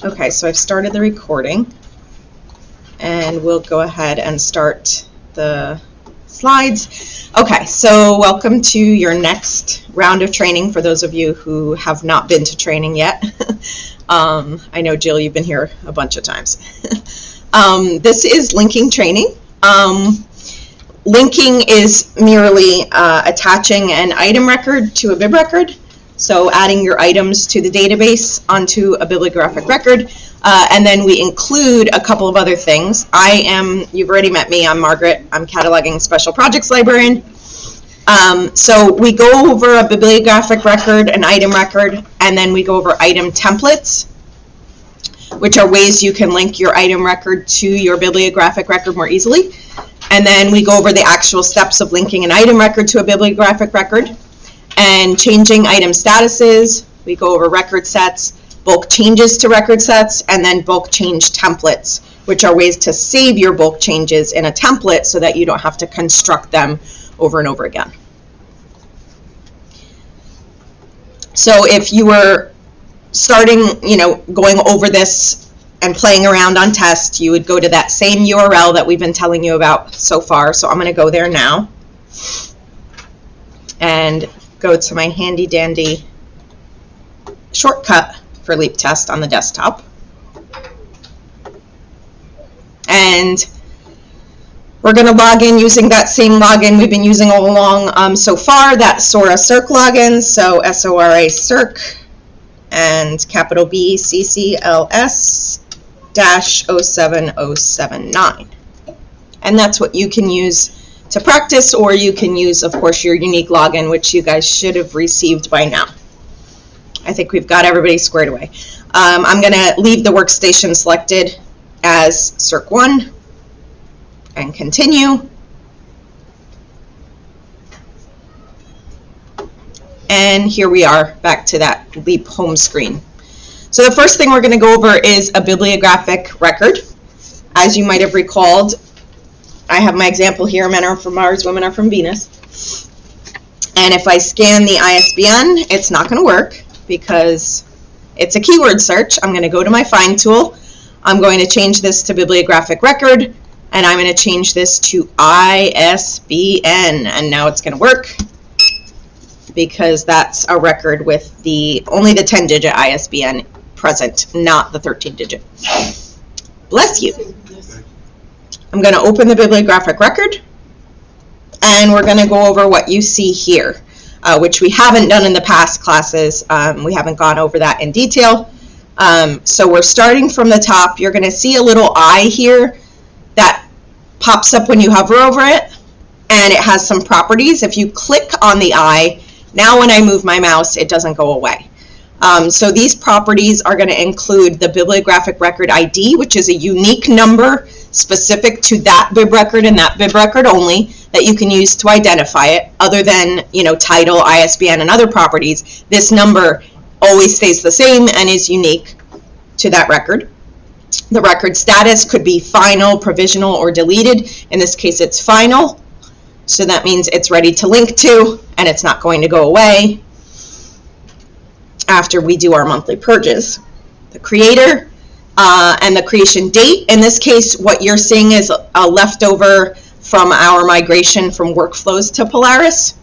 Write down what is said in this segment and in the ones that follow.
Okay, so I've started the recording, and we'll go ahead and start the slides. Okay, so welcome to your next round of training for those of you who have not been to training yet. I know, Jill, you've been here a bunch of times. This is linking training. Linking is merely attaching an item record to a bib record. So adding your items to the database onto a bibliographic record. And then we include a couple of other things. You've already met me, I'm Margaret. I'm cataloging special projects librarian. So we go over a bibliographic record, an item record, and then we go over item templates, which are ways you can link your item record to your bibliographic record more easily. And then we go over the actual steps of linking an item record to a bibliographic record and changing item statuses. We go over record sets, bulk changes to record sets, and then bulk change templates, which are ways to save your bulk changes in a template so that you don't have to construct them over and over again. So if you were starting, going over this and playing around on test, you would go to that same URL that we've been telling you about so far. So I'm going to go there now and go to my handy dandy shortcut for Leap Test on the desktop. And we're going to log in using that same login we've been using all along so far, that SORA circ login. So SORA circ and capital B CCLS -07079. And that's what you can use to practice, or you can use, of course, your unique login, which you guys should have received by now. I think we've got everybody squared away. I'm going to leave the workstation selected as circ1 and continue. And here we are back to that Leap home screen. So the first thing we're going to go over is a bibliographic record. As you might have recalled, I have my example here, men are from Mars, women are from Venus. And if I scan the ISBN, it's not going to work because it's a keyword search. I'm going to go to my find tool. I'm going to change this to bibliographic record, and I'm going to change this to ISBN. And now it's going to work because that's a record with only the 10-digit ISBN present, not the 13-digit. Bless you. I'm going to open the bibliographic record, and we're going to go over what you see here, which we haven't done in the past classes. We haven't gone over that in detail. So we're starting from the top. You're going to see a little eye here that pops up when you hover over it, and it has some properties. If you click on the eye, now when I move my mouse, it doesn't go away. So these properties are going to include the bibliographic record ID, which is a unique number specific to that bib record and that bib record only that you can use to identify it. Other than, title, ISBN, and other properties, this number always stays the same and is unique to that record. The record status could be final, provisional, or deleted. In this case, it's final. So that means it's ready to link to, and it's not going to go away after we do our monthly purges. The creator and the creation date. In this case, what you're seeing is a leftover from our migration from workflows to Polaris.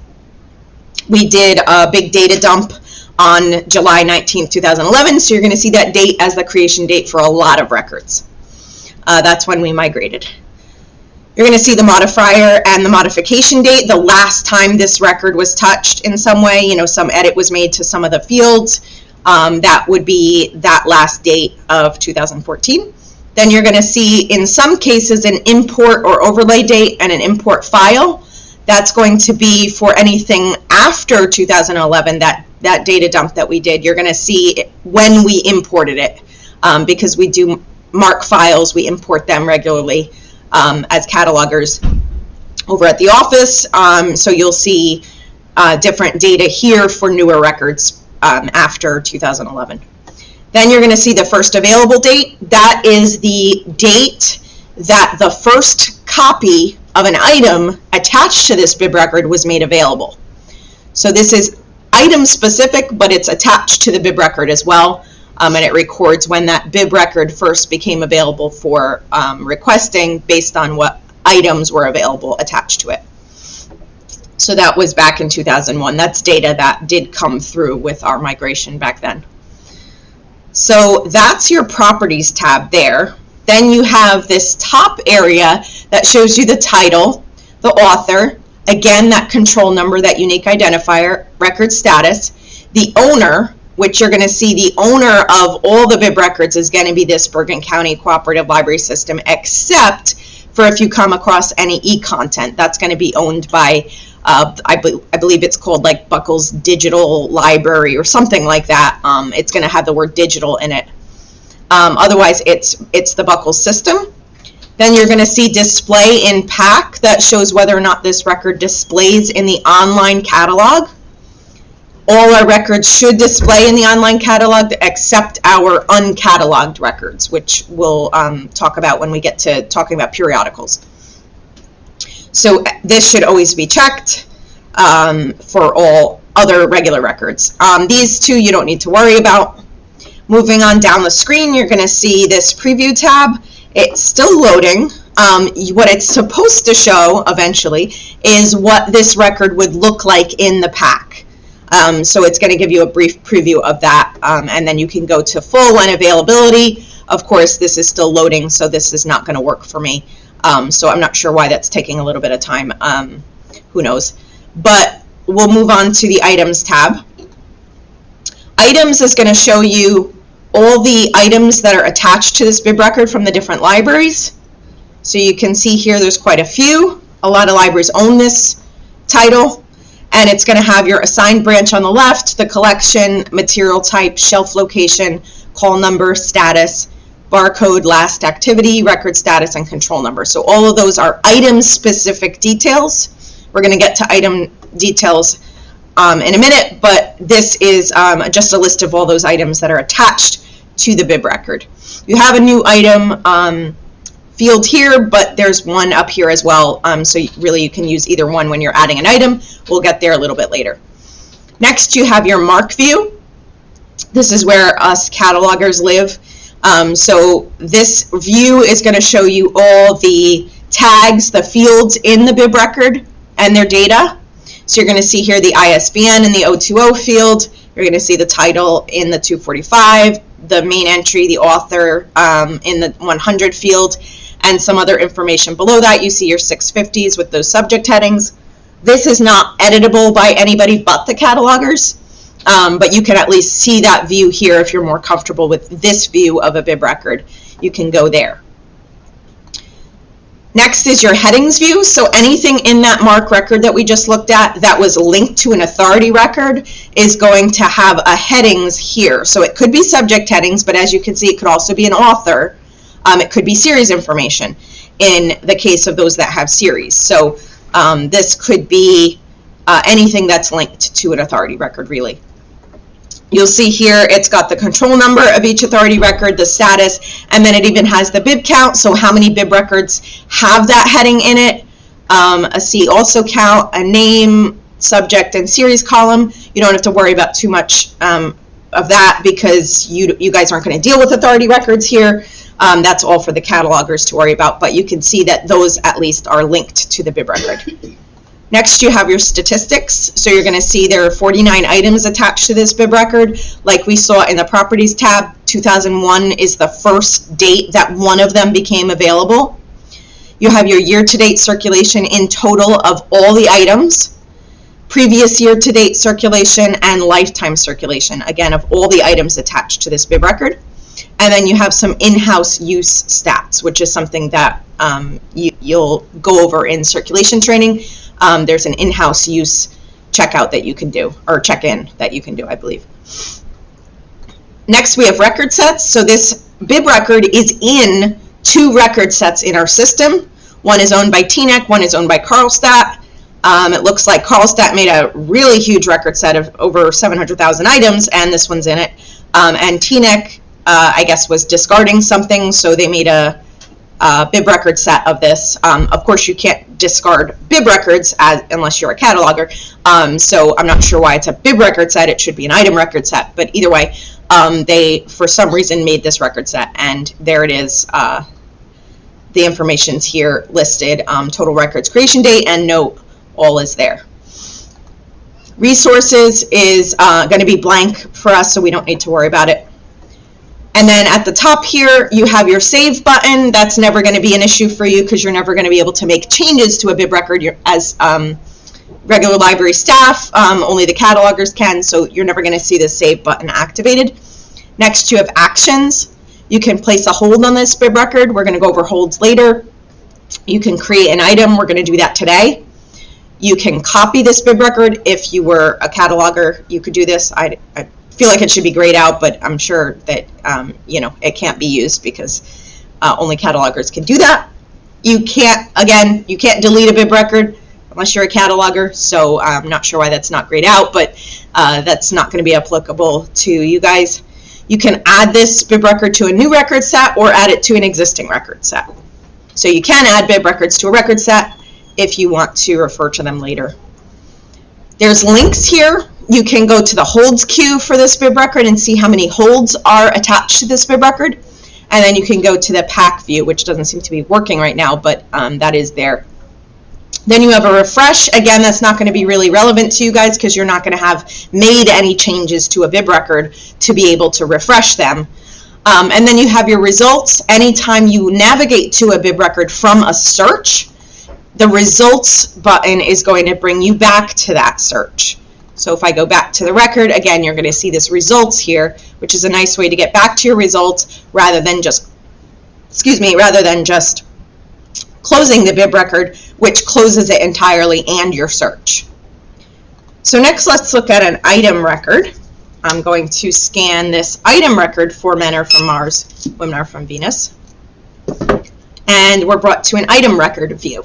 We did a big data dump on July 19th, 2011, so you're going to see that date as the creation date for a lot of records. That's when we migrated. You're going to see the modifier and the modification date, the last time this record was touched in some way, some edit was made to some of the fields. That would be that last date of 2014. Then you're going to see, in some cases, an import or overlay date and an import file. That's going to be for anything after 2011, that data dump that we did. You're going to see when we imported it, because we do mark files, we import them regularly as catalogers over at the office. So you'll see different data here for newer records after 2011. Then you're going to see the first available date. That is the date that the first copy of an item attached to this bib record was made available. So this is item specific, but it's attached to the bib record as well. and it records when that bib record first became available for requesting based on what items were available attached to it. So that was back in 2001. That's data that did come through with our migration back then. So that's your Properties tab there. Then you have this top area that shows you the title, the author, again, that control number, that unique identifier, record status, the owner, which you're going to see the owner of all the bib records is going to be this Bergen County Cooperative Library System, except for if you come across any e-content. That's going to be owned by, I believe it's called like Buckles Digital Library or something like that. It's going to have the word digital in it. Otherwise, it's the Buckles system. Then you're going to see display in PAC. That shows whether or not this record displays in the online catalog. All our records should display in the online catalog except our uncatalogued records, which we'll talk about when we get to talking about periodicals. So this should always be checked for all other regular records. These two you don't need to worry about. Moving on down the screen, you're going to see this preview tab. It's still loading. What it's supposed to show eventually is what this record would look like in the PAC. So it's going to give you a brief preview of that, and then you can go to full and availability. Of course, this is still loading, so this is not going to work for me. So I'm not sure why that's taking a little bit of time. Who knows? But we'll move on to the Items tab. Items is going to show you all the items that are attached to this bib record from the different libraries. So you can see here there's quite a few. A lot of libraries own this title. And it's going to have your assigned branch on the left, the collection, material type, shelf location, call number, status, barcode, last activity, record status, and control number. So all of those are item-specific details. We're going to get to item details in a minute, but this is just a list of all those items that are attached to the bib record. You have a new item field here, but there's one up here as well, so really you can use either one when you're adding an item. We'll get there a little bit later. Next, you have your mark view. This is where us catalogers live. So this view is going to show you all the tags, the fields in the bib record and their data. So you're going to see here the ISBN in the 020 field. You're going to see the title in the 245, the main entry, the author in the 100 field, and some other information below that. You see your 650s with those subject headings. This is not editable by anybody but the catalogers, but you can at least see that view here. If you're more comfortable with this view of a bib record, you can go there. Next is your headings view. So anything in that MARC record that we just looked at that was linked to an authority record is going to have a headings here. So it could be subject headings, but as you can see, it could also be an author. It could be series information in the case of those that have series. So this could be anything that's linked to an authority record, really. You'll see here it's got the control number of each authority record, the status, and then it even has the bib count, so how many bib records have that heading in it. A see also count, a name, subject, and series column. You don't have to worry about too much of that because you guys aren't going to deal with authority records here. That's all for the catalogers to worry about, but you can see that those at least are linked to the bib record. Next, you have your statistics. So you're going to see there are 49 items attached to this bib record. Like we saw in the Properties tab, 2001 is the first date that one of them became available. You have your year-to-date circulation in total of all the items, previous year-to-date circulation, and lifetime circulation, again, of all the items attached to this bib record. And then you have some in-house use stats, which is something that you'll go over in circulation training. There's an in-house use checkout that you can do, or check-in that you can do, I believe. Next, we have record sets. So this bib record is in two record sets in our system. One is owned by TNEC, one is owned by Carlstat. It looks like Carlstat made a really huge record set of over 700,000 items, and this one's in it. And TNEC, I guess, was discarding something, so they made a bib record set of this. Of course, you can't discard bib records unless you're a cataloger, so I'm not sure why it's a bib record set. It should be an item record set, but either way, they, for some reason, made this record set, and there it is. The information's here listed, total records creation date, and note, all is there. Resources is going to be blank for us, so we don't need to worry about it. And then at the top here, you have your save button. That's never going to be an issue for you because you're never going to be able to make changes to a bib record as regular library staff. Only the catalogers can, so you're never going to see the save button activated. Next, you have actions. You can place a hold on this bib record. We're going to go over holds later. You can create an item. We're going to do that today. You can copy this bib record. If you were a cataloger, you could do this. I feel like it should be grayed out, but I'm sure that it can't be used because only catalogers can do that. You can't delete a bib record unless you're a cataloger, so I'm not sure why that's not grayed out, but that's not going to be applicable to you guys. You can add this bib record to a new record set or add it to an existing record set. So you can add bib records to a record set if you want to refer to them later. There's links here. You can go to the holds queue for this bib record and see how many holds are attached to this bib record. And then you can go to the pack view, which doesn't seem to be working right now, but that is there. Then you have a refresh. Again, that's not going to be really relevant to you guys because you're not going to have made any changes to a bib record to be able to refresh them. And then you have your results. Anytime you navigate to a bib record from a search, the results button is going to bring you back to that search. So if I go back to the record, again, you're going to see this results here, which is a nice way to get back to your results rather than just closing the bib record, which closes it entirely and your search. So next, let's look at an item record. I'm going to scan this item record for men are from Mars, women are from Venus. And we're brought to an item record view.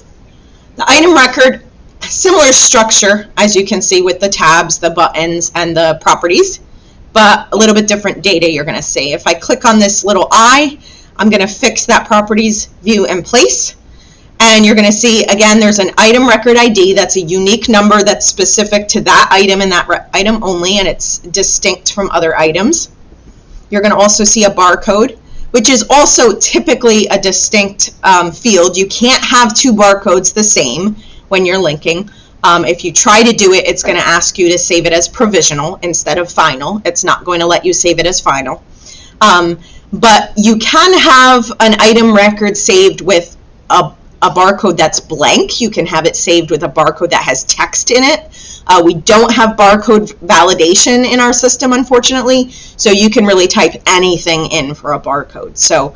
The item record, similar structure, as you can see with the tabs, the buttons, and the properties, but a little bit different data you're going to see. If I click on this little eye, I'm going to fix that properties view in place. And you're going to see, again, there's an item record ID. That's a unique number that's specific to that item and that item only, and it's distinct from other items. You're going to also see a barcode, which is also typically a distinct field. You can't have two barcodes the same when you're linking. If you try to do it, it's going to ask you to save it as provisional instead of final. It's not going to let you save it as final. But you can have an item record saved with a barcode that's blank. You can have it saved with a barcode that has text in it. We don't have barcode validation in our system, unfortunately, so you can really type anything in for a barcode. So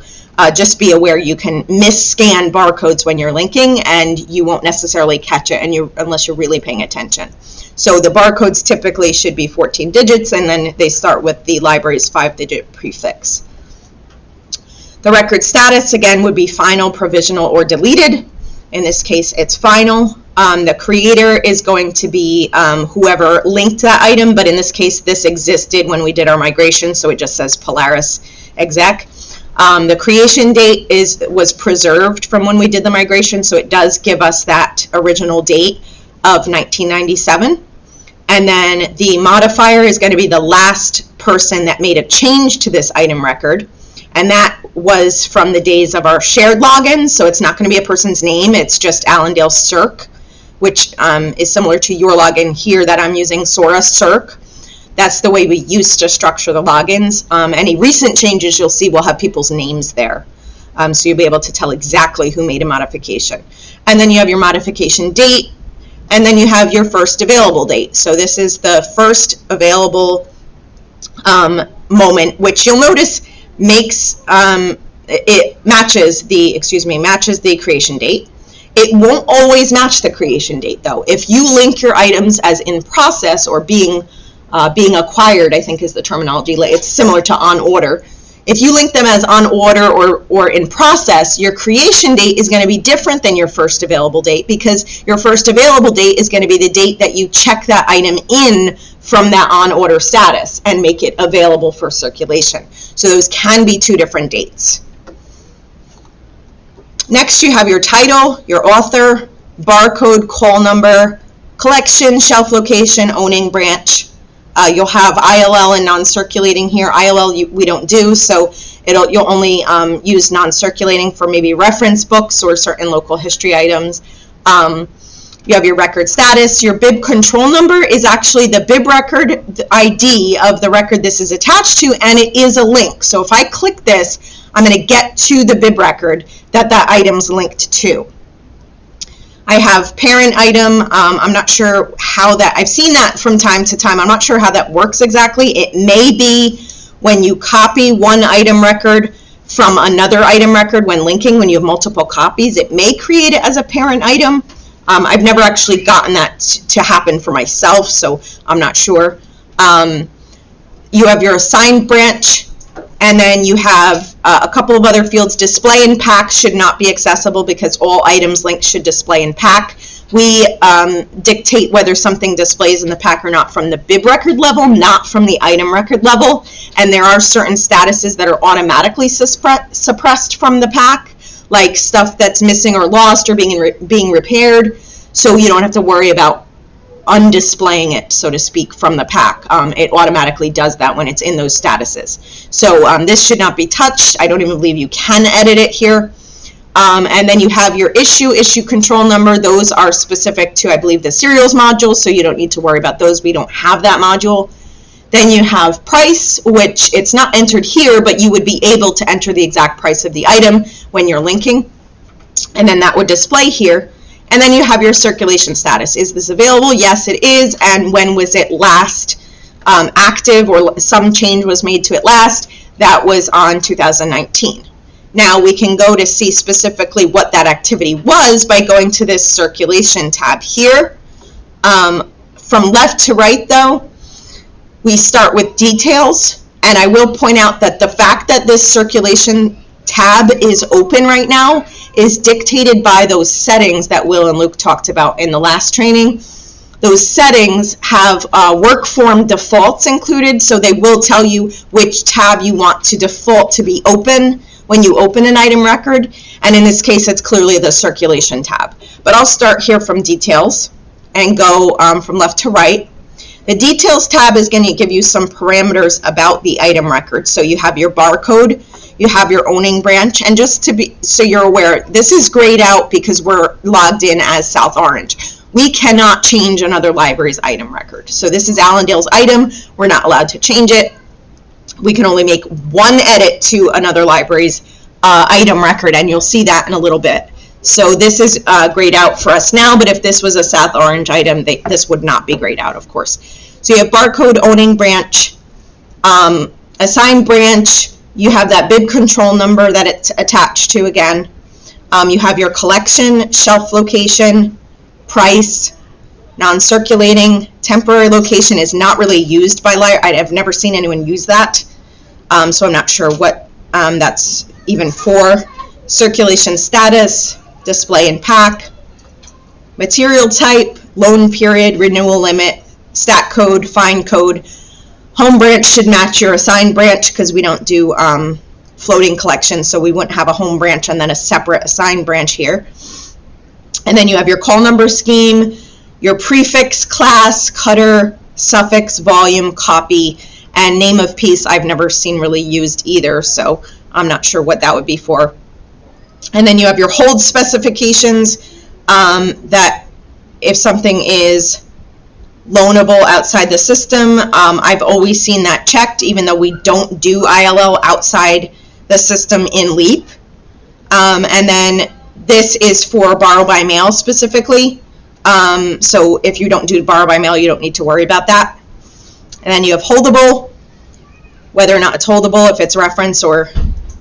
just be aware you can mis-scan barcodes when you're linking, and you won't necessarily catch it unless you're really paying attention. So the barcodes typically should be 14 digits, and then they start with the library's 5-digit prefix. The record status, again, would be final, provisional, or deleted. In this case, it's final. The creator is going to be whoever linked that item, but in this case, this existed when we did our migration, so it just says Polaris exec. The creation date was preserved from when we did the migration, so it does give us that original date of 1997. And then the modifier is going to be the last person that made a change to this item record. And that was from the days of our shared login, so it's not going to be a person's name, it's just Allendale Circ, which is similar to your login here that I'm using, SORA Circ. That's the way we used to structure the logins. Any recent changes you'll see will have people's names there. So you'll be able to tell exactly who made a modification. And then you have your modification date, and then you have your first available date. So this is the first available moment, which you'll notice matches the creation date. It won't always match the creation date though. If you link your items as in process or being acquired, I think is the terminology. It's similar to on order. If you link them as on order or in process, your creation date is going to be different than your first available date, because your first available date is going to be the date that you check that item in from that on order status and make it available for circulation. So those can be two different dates. Next, you have your title, your author, barcode, call number, collection, shelf location, owning branch, You'll have ILL and non-circulating here. ILL we don't do, so you'll only use non-circulating for maybe reference books or certain local history items. You have your record status. Your bib control number is actually the bib record ID of the record this is attached to, and it is a link. So if I click this, I'm going to get to the bib record that that item's linked to. I have parent item. I'm not sure how that, I've seen that from time to time. I'm not sure how that works exactly. It may be when you copy one item record from another item record when linking, when you have multiple copies, it may create it as a parent item. I've never actually gotten that to happen for myself, so I'm not sure. You have your assigned branch, and then you have a couple of other fields. Display and pack should not be accessible because all items linked should display and pack. We dictate whether something displays in the pack or not from the bib record level, not from the item record level. And there are certain statuses that are automatically suppressed from the pack, like stuff that's missing or lost or being repaired. So you don't have to worry about undisplaying it, so to speak, from the pack. It automatically does that when it's in those statuses. So this should not be touched. I don't even believe you can edit it here. And then you have your issue control number. Those are specific to, I believe, the serials module, so you don't need to worry about those. We don't have that module. Then you have price, which it's not entered here, but you would be able to enter the exact price of the item when you're linking. And then that would display here. And then you have your circulation status. Is this available? Yes, it is. And when was it last active, or some change was made to it last? That was on 2019. Now we can go to see specifically what that activity was by going to this circulation tab here. From left to right, though, we start with details, and I will point out that the fact that this circulation tab is open right now is dictated by those settings that Will and Luke talked about in the last training. Those settings have work form defaults included, so they will tell you which tab you want to default to be open when you open an item record, and in this case it's clearly the circulation tab. But I'll start here from details and go from left to right. The details tab is going to give you some parameters about the item record. So you have your barcode, you have your owning branch, and just to be so you're aware, this is grayed out because we're logged in as South Orange. We cannot change another library's item record. So this is Allendale's item. We're not allowed to change it. We can only make one edit to another library's item record, and you'll see that in a little bit. So this is grayed out for us now, but if this was a South Orange item, this would not be grayed out, of course. So you have barcode, owning branch, assigned branch. You have that bib control number that it's attached to again. You have your collection, shelf location, price, non-circulating. Temporary location is not really used by library. I've never seen anyone use that, so I'm not sure what that's even for. Circulation status, display and pack, material type, loan period, renewal limit, stat code, fine code. Home branch should match your assigned branch because we don't do floating collections, so we wouldn't have a home branch and then a separate assigned branch here. And then you have your call number scheme, your prefix, class, cutter, suffix, volume, copy, and name of piece I've never seen really used either, so I'm not sure what that would be for. And then you have your hold specifications, that if something is loanable outside the system, I've always seen that checked, even though we don't do ILL outside the system in LEAP. And then this is for borrow by mail specifically. So if you don't do borrow by mail, you don't need to worry about that. And then you have holdable, whether or not it's holdable, if it's reference or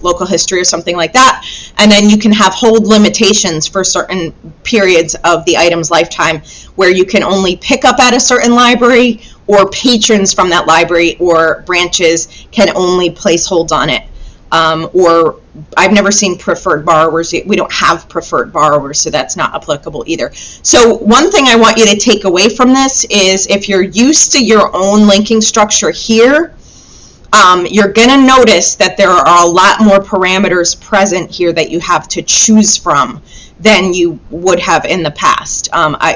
local history or something like that. And then you can have hold limitations for certain periods of the item's lifetime, where you can only pick up at a certain library, or patrons from that library or branches can only place holds on it. Or I've never seen preferred borrowers. We don't have preferred borrowers, so that's not applicable either. So one thing I want you to take away from this is, if you're used to your own linking structure here, you're going to notice that there are a lot more parameters present here that you have to choose from than you would have in the past.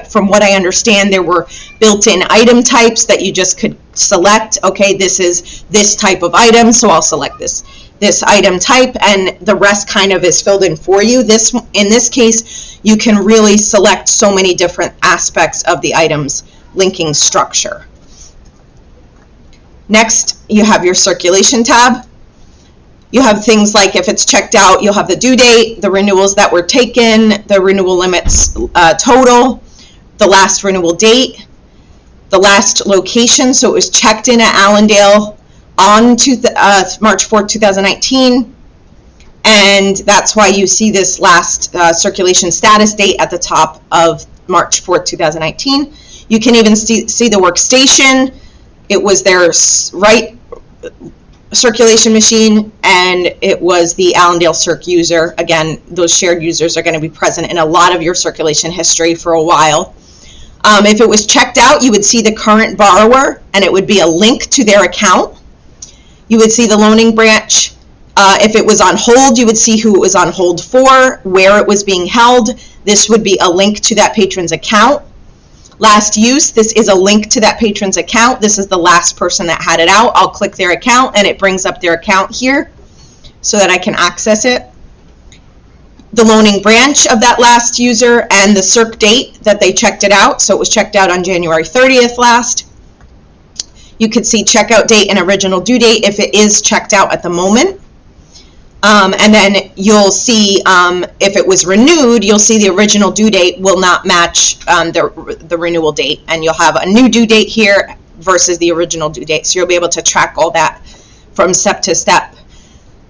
From what I understand, there were built-in item types that you just could select. Okay, this is this type of item, so I'll select this item type, and the rest kind of is filled in for you. In this case, you can really select so many different aspects of the item's linking structure. Next, you have your circulation tab. You have things like if it's checked out, you'll have the due date, the renewals that were taken, the renewal limits total, the last renewal date, the last location. So it was checked in at Allendale on March 4th, 2019. And that's why you see this last circulation status date at the top of March 4th, 2019. You can even see the workstation. It was their right circulation machine, and it was the Allendale Circ user. Again, those shared users are going to be present in a lot of your circulation history for a while. If it was checked out, you would see the current borrower, and it would be a link to their account. You would see the loaning branch. If it was on hold, you would see who it was on hold for, where it was being held. This would be a link to that patron's account. Last use, this is a link to that patron's account. This is the last person that had it out. I'll click their account and it brings up their account here so that I can access it. The loaning branch of that last user and the circ date that they checked it out. So it was checked out on January 30th last. You could see checkout date and original due date if it is checked out at the moment. And then you'll see if it was renewed, you'll see the original due date will not match the renewal date, and you'll have a new due date here versus the original due date. So you'll be able to track all that from step to step.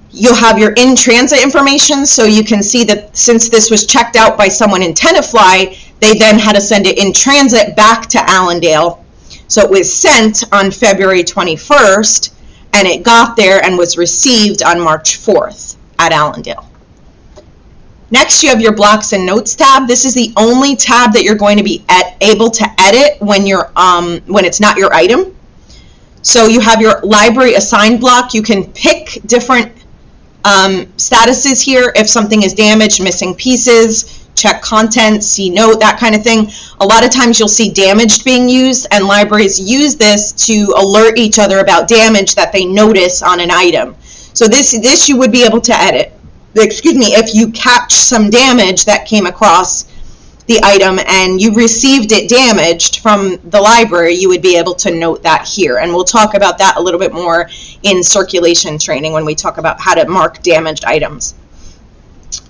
You'll have your in-transit information, so you can see that since this was checked out by someone in Tenafly, they then had to send it in transit back to Allendale. So it was sent on February 21st, and it got there and was received on March 4th at Allendale. Next, you have your blocks and notes tab. This is the only tab that you're going to be able to edit when it's not your item. So you have your library assigned block. You can pick different statuses here. If something is damaged, missing pieces, check content, see note, that kind of thing. A lot of times you'll see damaged being used, and libraries use this to alert each other about damage that they notice on an item. So this you would be able to edit. Excuse me, if you catch some damage that came across the item and you received it damaged from the library, you would be able to note that here. And we'll talk about that a little bit more in circulation training when we talk about how to mark damaged items.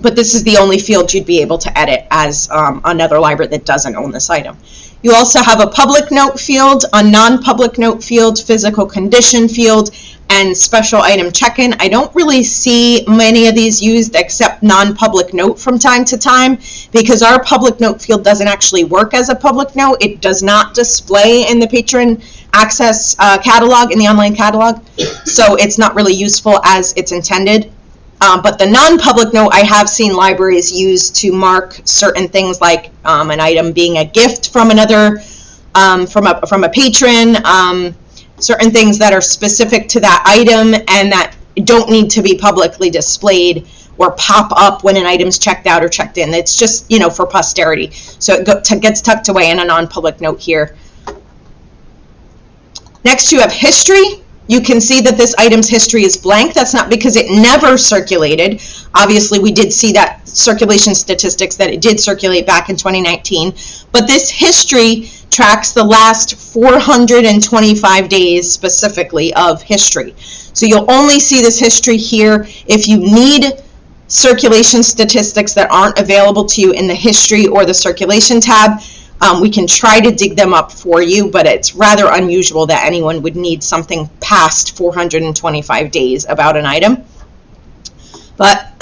But this is the only field you'd be able to edit as another library that doesn't own this item. You also have a public note field, a non-public note field, physical condition field, and special item check-in. I don't really see many of these used except non-public note from time to time, because our public note field doesn't actually work as a public note. It does not display in the patron access catalog, in the online catalog, so it's not really useful as it's intended. But the non-public note I have seen libraries use to mark certain things like an item being a gift from another, from a patron, certain things that are specific to that item and that don't need to be publicly displayed or pop up when an item's checked out or checked in. It's just, for posterity. So it gets tucked away in a non-public note here. Next, you have history. You can see that this item's history is blank. That's not because it never circulated. Obviously, we did see that circulation statistics that it did circulate back in 2019. But this history tracks the last 425 days specifically of history. So you'll only see this history here if you need circulation statistics that aren't available to you in the history or the circulation tab. We can try to dig them up for you, but it's rather unusual that anyone would need something past 425 days about an item. But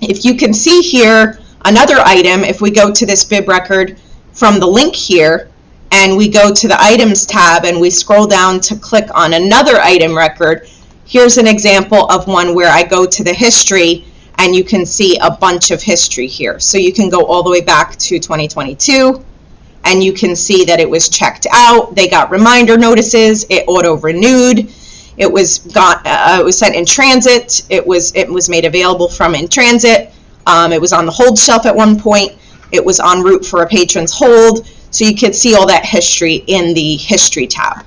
if you can see here, another item, if we go to this bib record from the link here, and we go to the items tab and we scroll down to click on another item record, here's an example of one where I go to the history and you can see a bunch of history here. So you can go all the way back to 2022 and you can see that it was checked out. They got reminder notices. It auto-renewed. it was sent in transit, it was made available from in transit, it was on the hold shelf at one point, it was en route for a patron's hold, so you can see all that history in the history tab.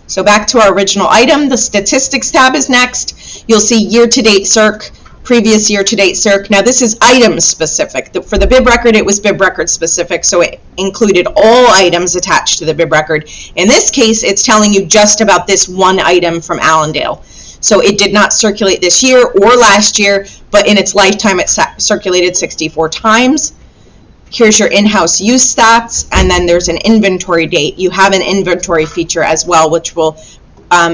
So back to our original item, the statistics tab is next. You'll see year-to-date circ, previous year-to-date circ. Now this is item specific. For the bib record, it was bib record specific, so it included all items attached to the bib record. In this case, it's telling you just about this one item from Allendale. So it did not circulate this year or last year, but in its lifetime it circulated 64 times. Here's your in-house use stats, and then there's an inventory date. You have an inventory feature as well, which will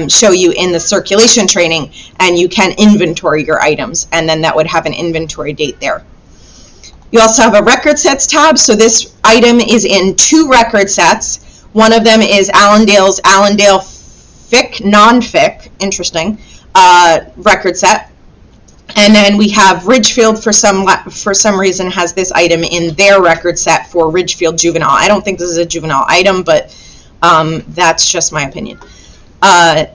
show you in the circulation training, and you can inventory your items, and then that would have an inventory date there. You also have a record sets tab, so this item is in 2 record sets. One of them is Allendale's Allendale FIC, non-FIC, interesting, record set. And then we have Ridgefield, for some reason, has this item in their record set for Ridgefield Juvenile. I don't think this is a juvenile item, but that's just my opinion.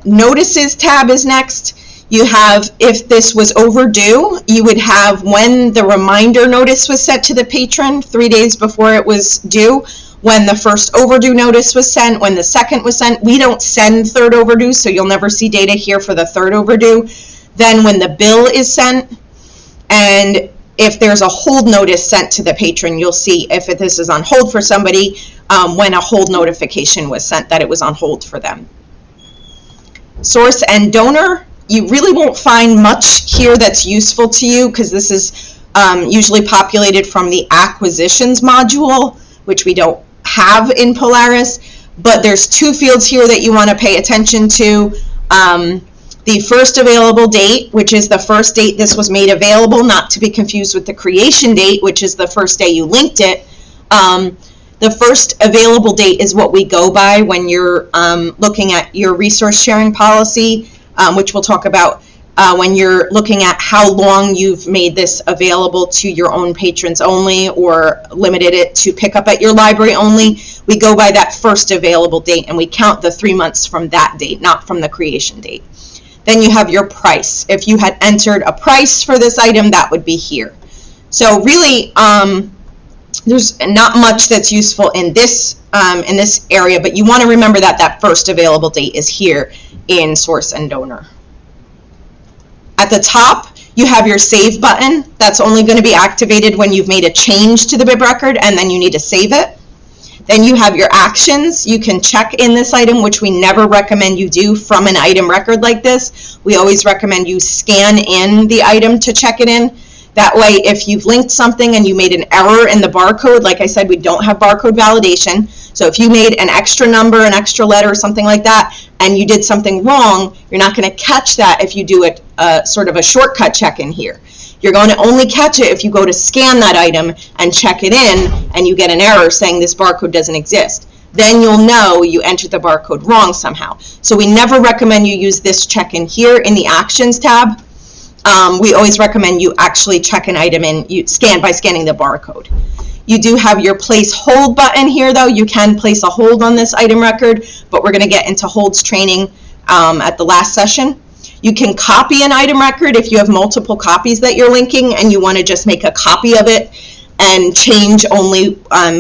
Notices tab is next. You have, if this was overdue, you would have when the reminder notice was sent to the patron 3 days before it was due, when the first overdue notice was sent, when the second was sent. We don't send third overdue, so you'll never see data here for the third overdue. Then when the bill is sent, and if there's a hold notice sent to the patron, you'll see if this is on hold for somebody, when a hold notification was sent that it was on hold for them. Source and donor, you really won't find much here that's useful to you, because this is usually populated from the acquisitions module, which we don't have in Polaris, but there's 2 fields here that you want to pay attention to. The first available date, which is the first date this was made available, not to be confused with the creation date, which is the first day you linked it. The first available date is what we go by when you're looking at your resource sharing policy, which we'll talk about when you're looking at how long you've made this available to your own patrons only, or limited it to pick up at your library only. We go by that first available date, and we count the 3 months from that date, not from the creation date. Then you have your price. If you had entered a price for this item, that would be here. So really, there's not much that's useful in this area, but you want to remember that that first available date is here in source and donor. At the top, you have your save button. That's only going to be activated when you've made a change to the bib record, and then you need to save it. Then you have your actions. You can check in this item, which we never recommend you do from an item record like this. We always recommend you scan in the item to check it in. That way, if you've linked something and you made an error in the barcode, like I said, we don't have barcode validation. So if you made an extra number, an extra letter, or something like that, and you did something wrong, you're not going to catch that if you do a sort of a shortcut check in here. You're going to only catch it if you go to scan that item and check it in, and you get an error saying this barcode doesn't exist. Then you'll know you entered the barcode wrong somehow. So we never recommend you use this check in here in the Actions tab. We always recommend you actually check an item in by scanning the barcode. You do have your place hold button here, though. You can place a hold on this item record, but we're going to get into holds training at the last session. You can copy an item record if you have multiple copies that you're linking and you want to just make a copy of it and change only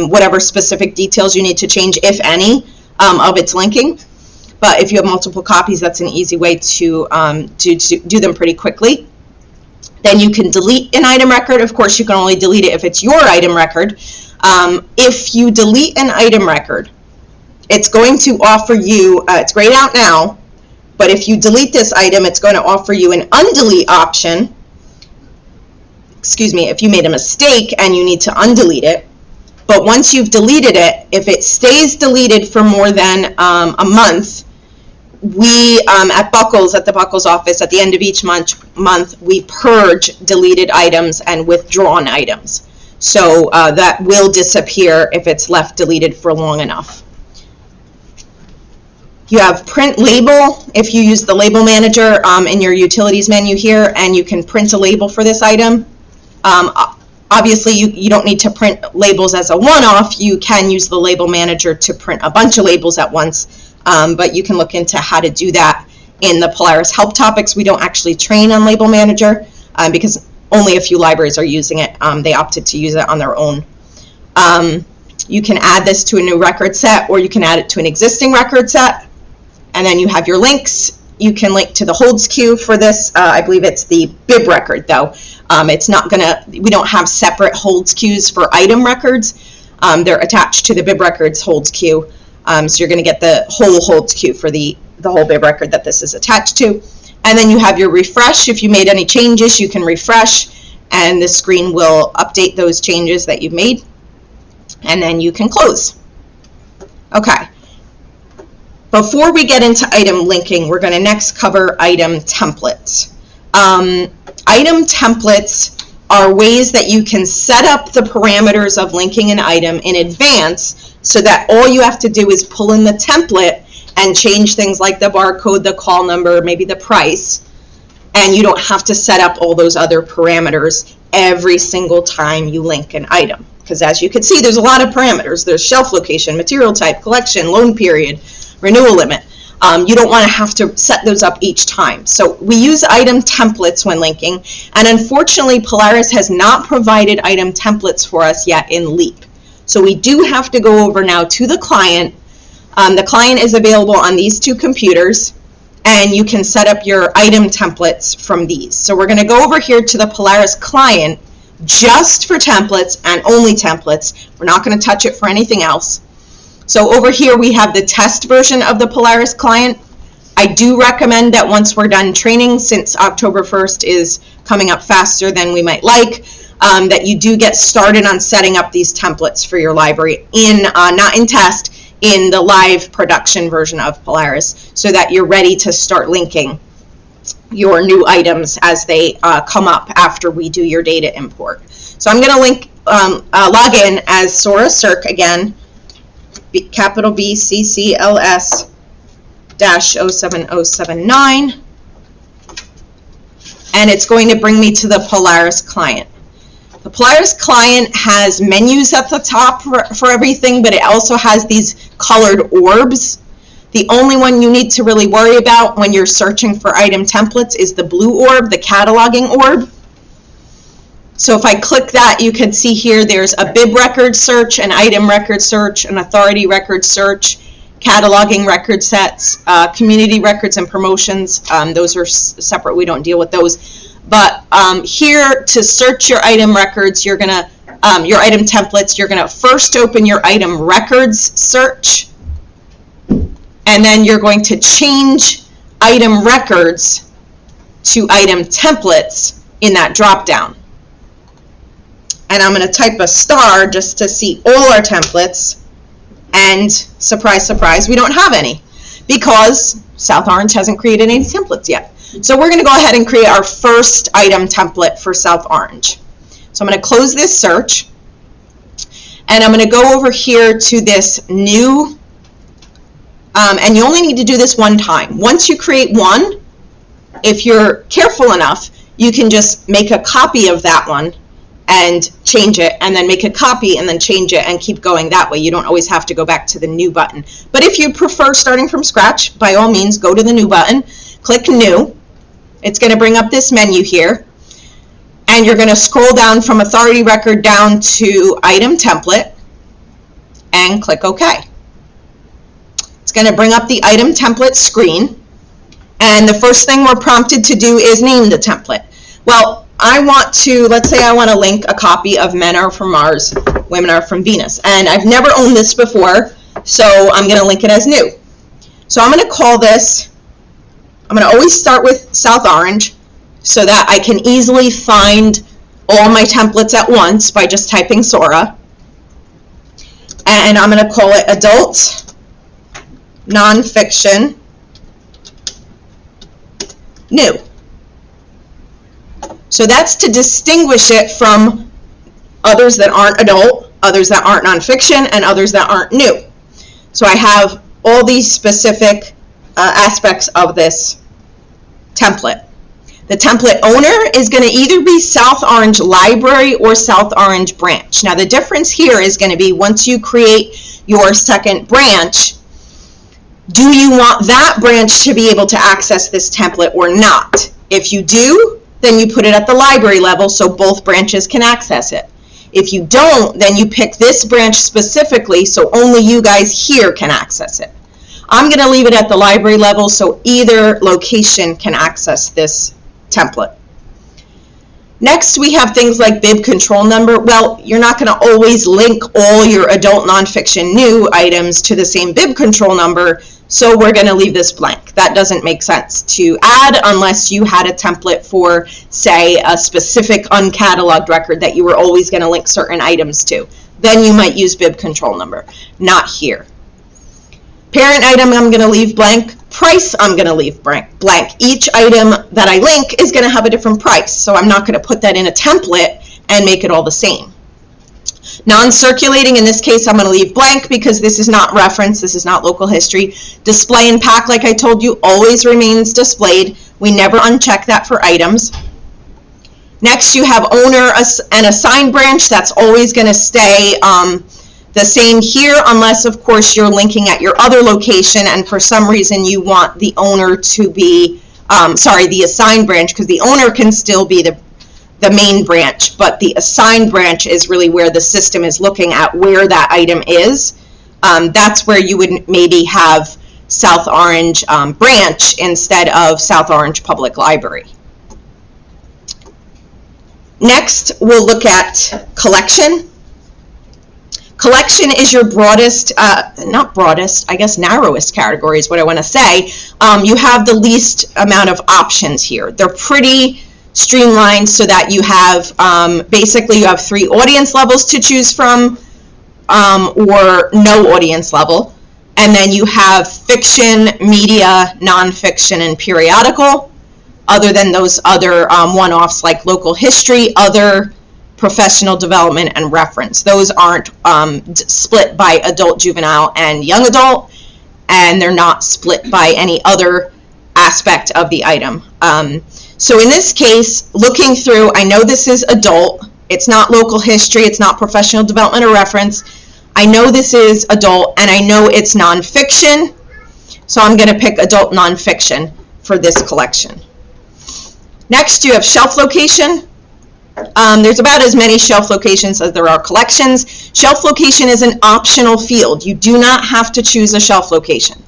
whatever specific details you need to change, if any, of its linking. But if you have multiple copies, that's an easy way to do them pretty quickly. Then you can delete an item record. Of course, you can only delete it if it's your item record. If you delete an item record, it's going to offer you, it's grayed out now, but if you delete this item, it's going to offer you an undelete option. Excuse me, if you made a mistake and you need to undelete it. But once you've deleted it, if it stays deleted for more than a month, we at the Buckles office, at the end of each month, we purge deleted items and withdrawn items. So that will disappear if it's left deleted for long enough. You have print label if you use the label manager in your utilities menu here, and you can print a label for this item. Obviously, you don't need to print labels as a one-off. You can use the label manager to print a bunch of labels at once. but you can look into how to do that in the Polaris Help Topics. We don't actually train on Label Manager because only a few libraries are using it. They opted to use it on their own. You can add this to a new record set, or you can add it to an existing record set, and then you have your links. You can link to the holds queue for this. I believe it's the bib record, though. It's not gonna, we don't have separate holds queues for item records. They're attached to the bib records holds queue. So you're gonna get the whole holds queue for the whole bib record that this is attached to. And then you have your refresh. If you made any changes, you can refresh, and the screen will update those changes that you've made. And then you can close. Okay. Before we get into item linking, we're going to next cover item templates. Item templates are ways that you can set up the parameters of linking an item in advance so that all you have to do is pull in the template and change things like the barcode, the call number, maybe the price, and you don't have to set up all those other parameters every single time you link an item. Because as you can see, there's a lot of parameters. There's shelf location, material type, collection, loan period, renewal limit. You don't want to have to set those up each time. So we use item templates when linking, and unfortunately Polaris has not provided item templates for us yet in LEAP. So we do have to go over now to the client. The client is available on these two computers, and you can set up your item templates from these. So we're going to go over here to the Polaris client just for templates and only templates. We're not going to touch it for anything else. So over here we have the test version of the Polaris client. I do recommend that once we're done training, since October 1st is coming up faster than we might like, that you do get started on setting up these templates for your library in, not in test, in the live production version of Polaris, so that you're ready to start linking your new items as they come up after we do your data import. So I'm going to link, log in as SORA Circ again, capital BCCLS -07079, and it's going to bring me to the Polaris client. The Polaris client has menus at the top for everything, but it also has these colored orbs. The only one you need to really worry about when you're searching for item templates is the blue orb, the cataloging orb. So if I click that, you can see here there's a bib record search, an item record search, an authority record search, cataloging record sets, community records and promotions. Those are separate. We don't deal with those. But here to search your item records, you're gonna your item templates. You're gonna first open your item records search, and then you're going to change item records to item templates in that drop down. And I'm going to type a star just to see all our templates, and surprise, surprise, we don't have any because South Orange hasn't created any templates yet. So we're going to go ahead and create our first item template for South Orange. So I'm going to close this search, and I'm going to go over here to this new, and you only need to do this one time. Once you create one, if you're careful enough, you can just make a copy of that one and change it, and then make a copy and then change it, and keep going that way. You don't always have to go back to the new button. But if you prefer starting from scratch, by all means go to the new button, click new. It's going to bring up this menu here, and you're going to scroll down from authority record down to item template and click OK. It's going to bring up the item template screen, and the first thing we're prompted to do is name the template. Well, I want to, let's say I want to link a copy of Men Are From Mars, Women Are From Venus, and I've never owned this before, so I'm going to link it as new. So I'm going to call this, I'm going to always start with South Orange so that I can easily find all my templates at once by just typing SORA, and I'm going to call it Adult Nonfiction New. So that's to distinguish it from others that aren't adult, others that aren't nonfiction, and others that aren't new. So I have all these specific aspects of this template. The template owner is going to either be South Orange Library or South Orange Branch. Now the difference here is going to be once you create your second branch, Do you want that branch to be able to access this template or not? If you do, then you put it at the library level so both branches can access it. If you don't, then you pick this branch specifically so only you guys here can access it. I'm going to leave it at the library level so either location can access this template. Next, we have things like bib control number. Well, you're not going to always link all your adult nonfiction new items to the same bib control number, so we're going to leave this blank. That doesn't make sense to add unless you had a template for, say, a specific uncatalogued record that you were always going to link certain items to. Then you might use bib control number, not here. Parent item, I'm going to leave blank. Price, I'm going to leave blank. Each item that I link is going to have a different price, so I'm not going to put that in a template and make it all the same. Non-circulating, in this case, I'm going to leave blank because this is not reference, this is not local history. Display and pack, like I told you, always remains displayed. We never uncheck that for items. Next, you have owner and assigned branch. That's always going to stay the same here, unless, of course, you're linking at your other location and for some reason you want the owner to be, the assigned branch, because the owner can still be the main branch, but the assigned branch is really where the system is looking at where that item is. That's where you would maybe have South Orange branch instead of South Orange Public Library. Next, we'll look at collection. Collection is your broadest, not broadest, I guess narrowest category is what I want to say. You have the least amount of options here. They're pretty streamlined so that you have, basically you have 3 audience levels to choose from, or no audience level. And then you have fiction, media, nonfiction, and periodical, other than those other one-offs like local history, other, professional development, and reference. Those aren't split by adult, juvenile, and young adult, and they're not split by any other aspect of the item. So in this case, looking through, I know this is adult, it's not local history, it's not professional development or reference. I know this is adult, and I know it's nonfiction, so I'm going to pick adult nonfiction for this collection. Next, you have shelf location. There's about as many shelf locations as there are collections. Shelf location is an optional field. You do not have to choose a shelf location.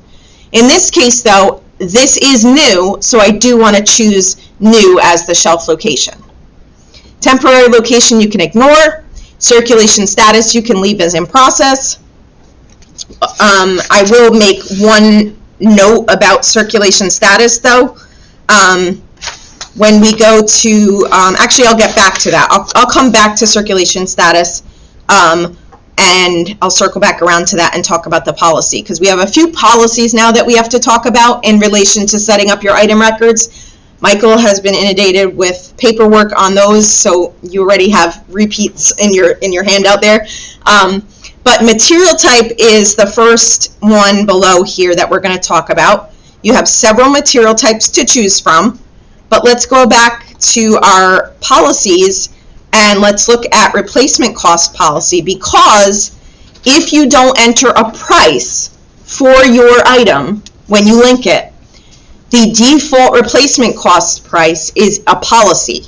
In this case, though, this is new, so I do want to choose new as the shelf location. Temporary location you can ignore. Circulation status you can leave as in process. I will make one note about circulation status, though. When we go to, actually I'll get back to that. I'll come back to circulation status, and I'll circle back around to that and talk about the policy, because we have a few policies now that we have to talk about in relation to setting up your item records. Michael has been inundated with paperwork on those, so you already have repeats in your handout there. But material type is the first one below here that we're going to talk about. You have several material types to choose from. But let's go back to our policies and let's look at replacement cost policy, because if you don't enter a price for your item when you link it, the default replacement cost price is a policy.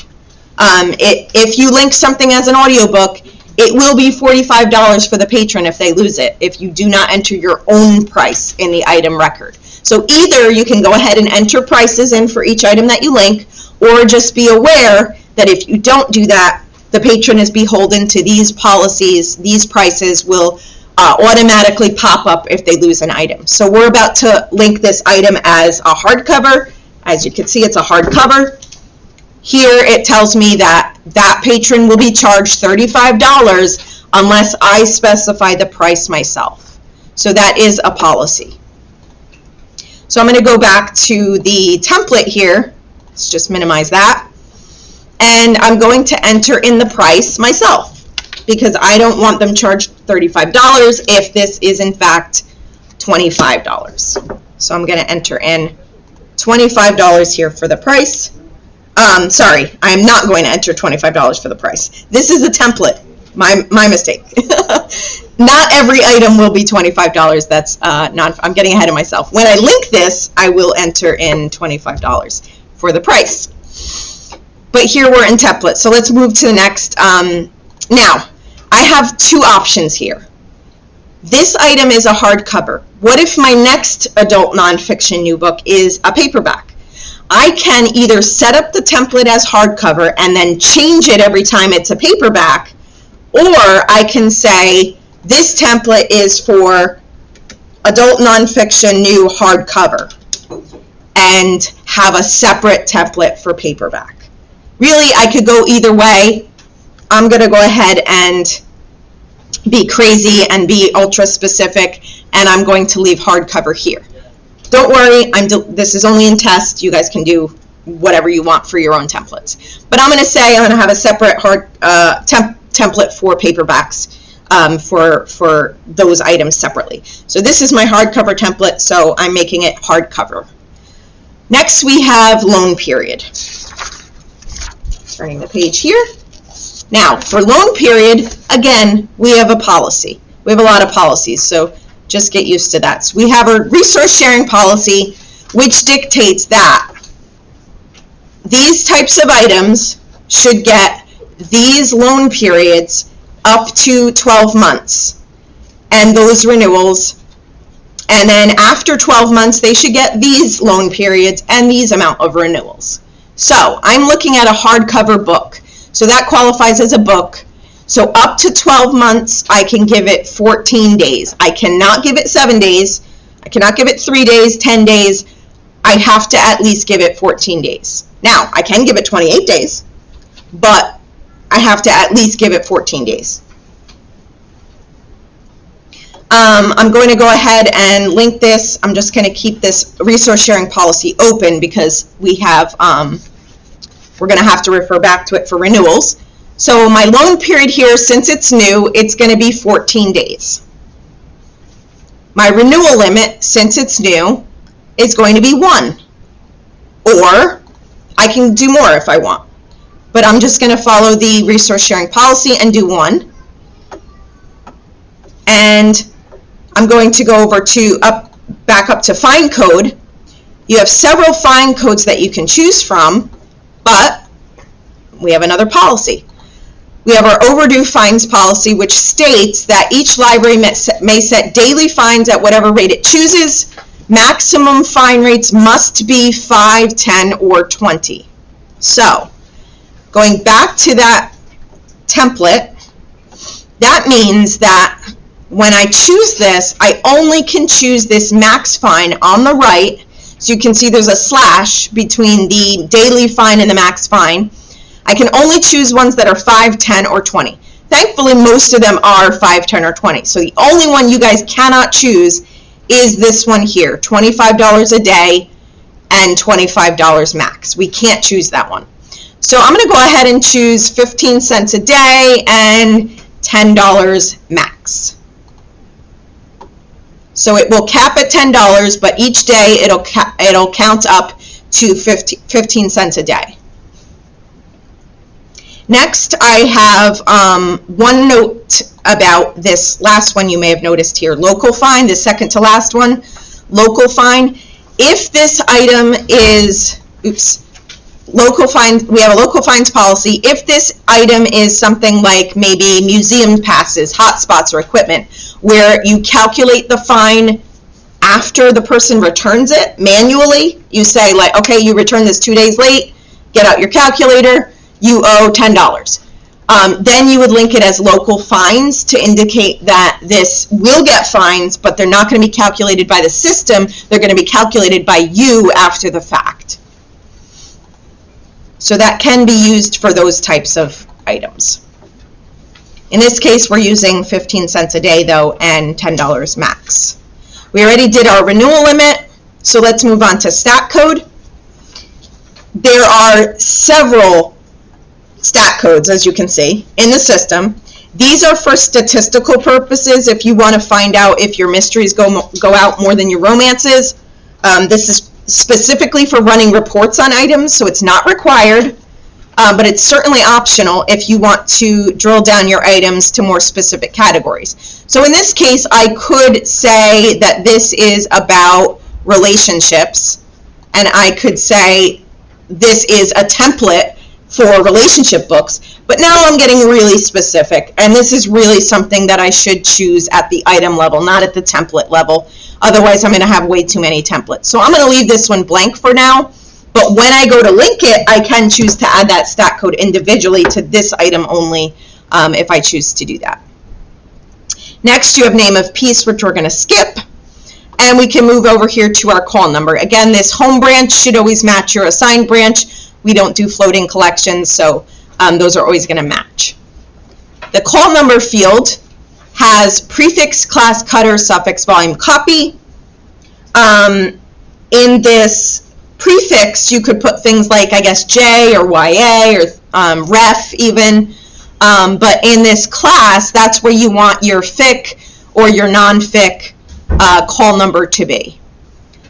If you link something as an audiobook, it will be $45 for the patron if they lose it, if you do not enter your own price in the item record. So either you can go ahead and enter prices in for each item that you link, or just be aware that if you don't do that, the patron is beholden to these policies. These prices will automatically pop up if they lose an item. So we're about to link this item as a hardcover. As you can see, it's a hardcover. Here it tells me that that patron will be charged $35 unless I specify the price myself. So that is a policy. So I'm going to go back to the template here. Let's just minimize that. And I'm going to enter in the price myself, because I don't want them charged $35 if this is in fact $25. So I'm going to enter in $25 here for the price. Sorry, I'm not going to enter $25 for the price. This is a template. My mistake. Not every item will be $25. That's I'm getting ahead of myself. When I link this, I will enter in $25 for the price. But here we're in template, so let's move to the next. Now, I have two options here. This item is a hardcover. What if my next adult nonfiction new book is a paperback? I can either set up the template as hardcover and then change it every time it's a paperback, or I can say this template is for adult nonfiction new hardcover and have a separate template for paperback. Really, I could go either way. I'm going to go ahead and be crazy and be ultra specific, and I'm going to leave hardcover here. Don't worry, this is only in test. You guys can do whatever you want for your own templates. But I'm going to say I'm going to have a separate template for paperbacks for those items separately. So this is my hardcover template, so I'm making it hardcover. Next we have loan period. Turning the page here. Now, for loan period, again, we have a policy. We have a lot of policies, so just get used to that. So we have a resource sharing policy, which dictates that these types of items should get these loan periods up to 12 months, and those renewals. And then after 12 months, they should get these loan periods and these amount of renewals. So I'm looking at a hardcover book. So that qualifies as a book. So up to 12 months, I can give it 14 days. I cannot give it 7 days. I cannot give it 3 days, 10 days. I have to at least give it 14 days. Now, I can give it 28 days, but I have to at least give it 14 days. I'm going to go ahead and link this. I'm just going to keep this resource sharing policy open because we have we're going to have to refer back to it for renewals. So my loan period here, since it's new, it's going to be 14 days. My renewal limit, since it's new, is going to be 1. Or I can do more if I want. But I'm just going to follow the resource sharing policy and do 1. And I'm going to go over to back up to fine code. You have several fine codes that you can choose from, but we have another policy. We have our overdue fines policy, which states that each library may set daily fines at whatever rate it chooses. Maximum fine rates must be 5, 10, or 20. So, going back to that template, that means that when I choose this, I only can choose this max fine on the right. So you can see there's a slash between the daily fine and the max fine. I can only choose ones that are 5, 10, or 20. Thankfully, most of them are 5, 10, or 20. So the only one you guys cannot choose is this one here, $25 a day and $25 max. We can't choose that one. So I'm going to go ahead and choose 15 cents a day and $10 max. So it will cap at $10, but each day it'll count up to 15 cents a day. Next, I have one note about this last one you may have noticed here, local fine, the second to last one, local fine. If this item is, local fine, we have a local fines policy. If this item is something like maybe museum passes, hotspots, or equipment, where you calculate the fine after the person returns it manually, you say like, okay, you returned this 2 days late, get out your calculator, you owe $10. Then you would link it as local fines to indicate that this will get fines, but they're not going to be calculated by the system, they're going to be calculated by you after the fact. So that can be used for those types of items. In this case, we're using 15 cents a day, though, and $10 max. We already did our renewal limit, so let's move on to stat code. There are several stat codes, as you can see, in the system. These are for statistical purposes if you want to find out if your mysteries go out more than your romances. This is specifically for running reports on items, so it's not required. but it's certainly optional if you want to drill down your items to more specific categories. So in this case, I could say that this is about relationships, and I could say this is a template for relationship books, but now I'm getting really specific, and this is really something that I should choose at the item level, not at the template level. Otherwise, I'm going to have way too many templates. So I'm going to leave this one blank for now, but when I go to link it, I can choose to add that stat code individually to this item only if I choose to do that. Next, you have name of piece, which we're going to skip, and we can move over here to our call number. Again, this home branch should always match your assigned branch. We don't do floating collections, so those are always going to match. The call number field has prefix, class, cutter, suffix, volume, copy. In this prefix, you could put things like, I guess, J or YA or ref even. But in this class, that's where you want your FIC or your non-FIC call number to be.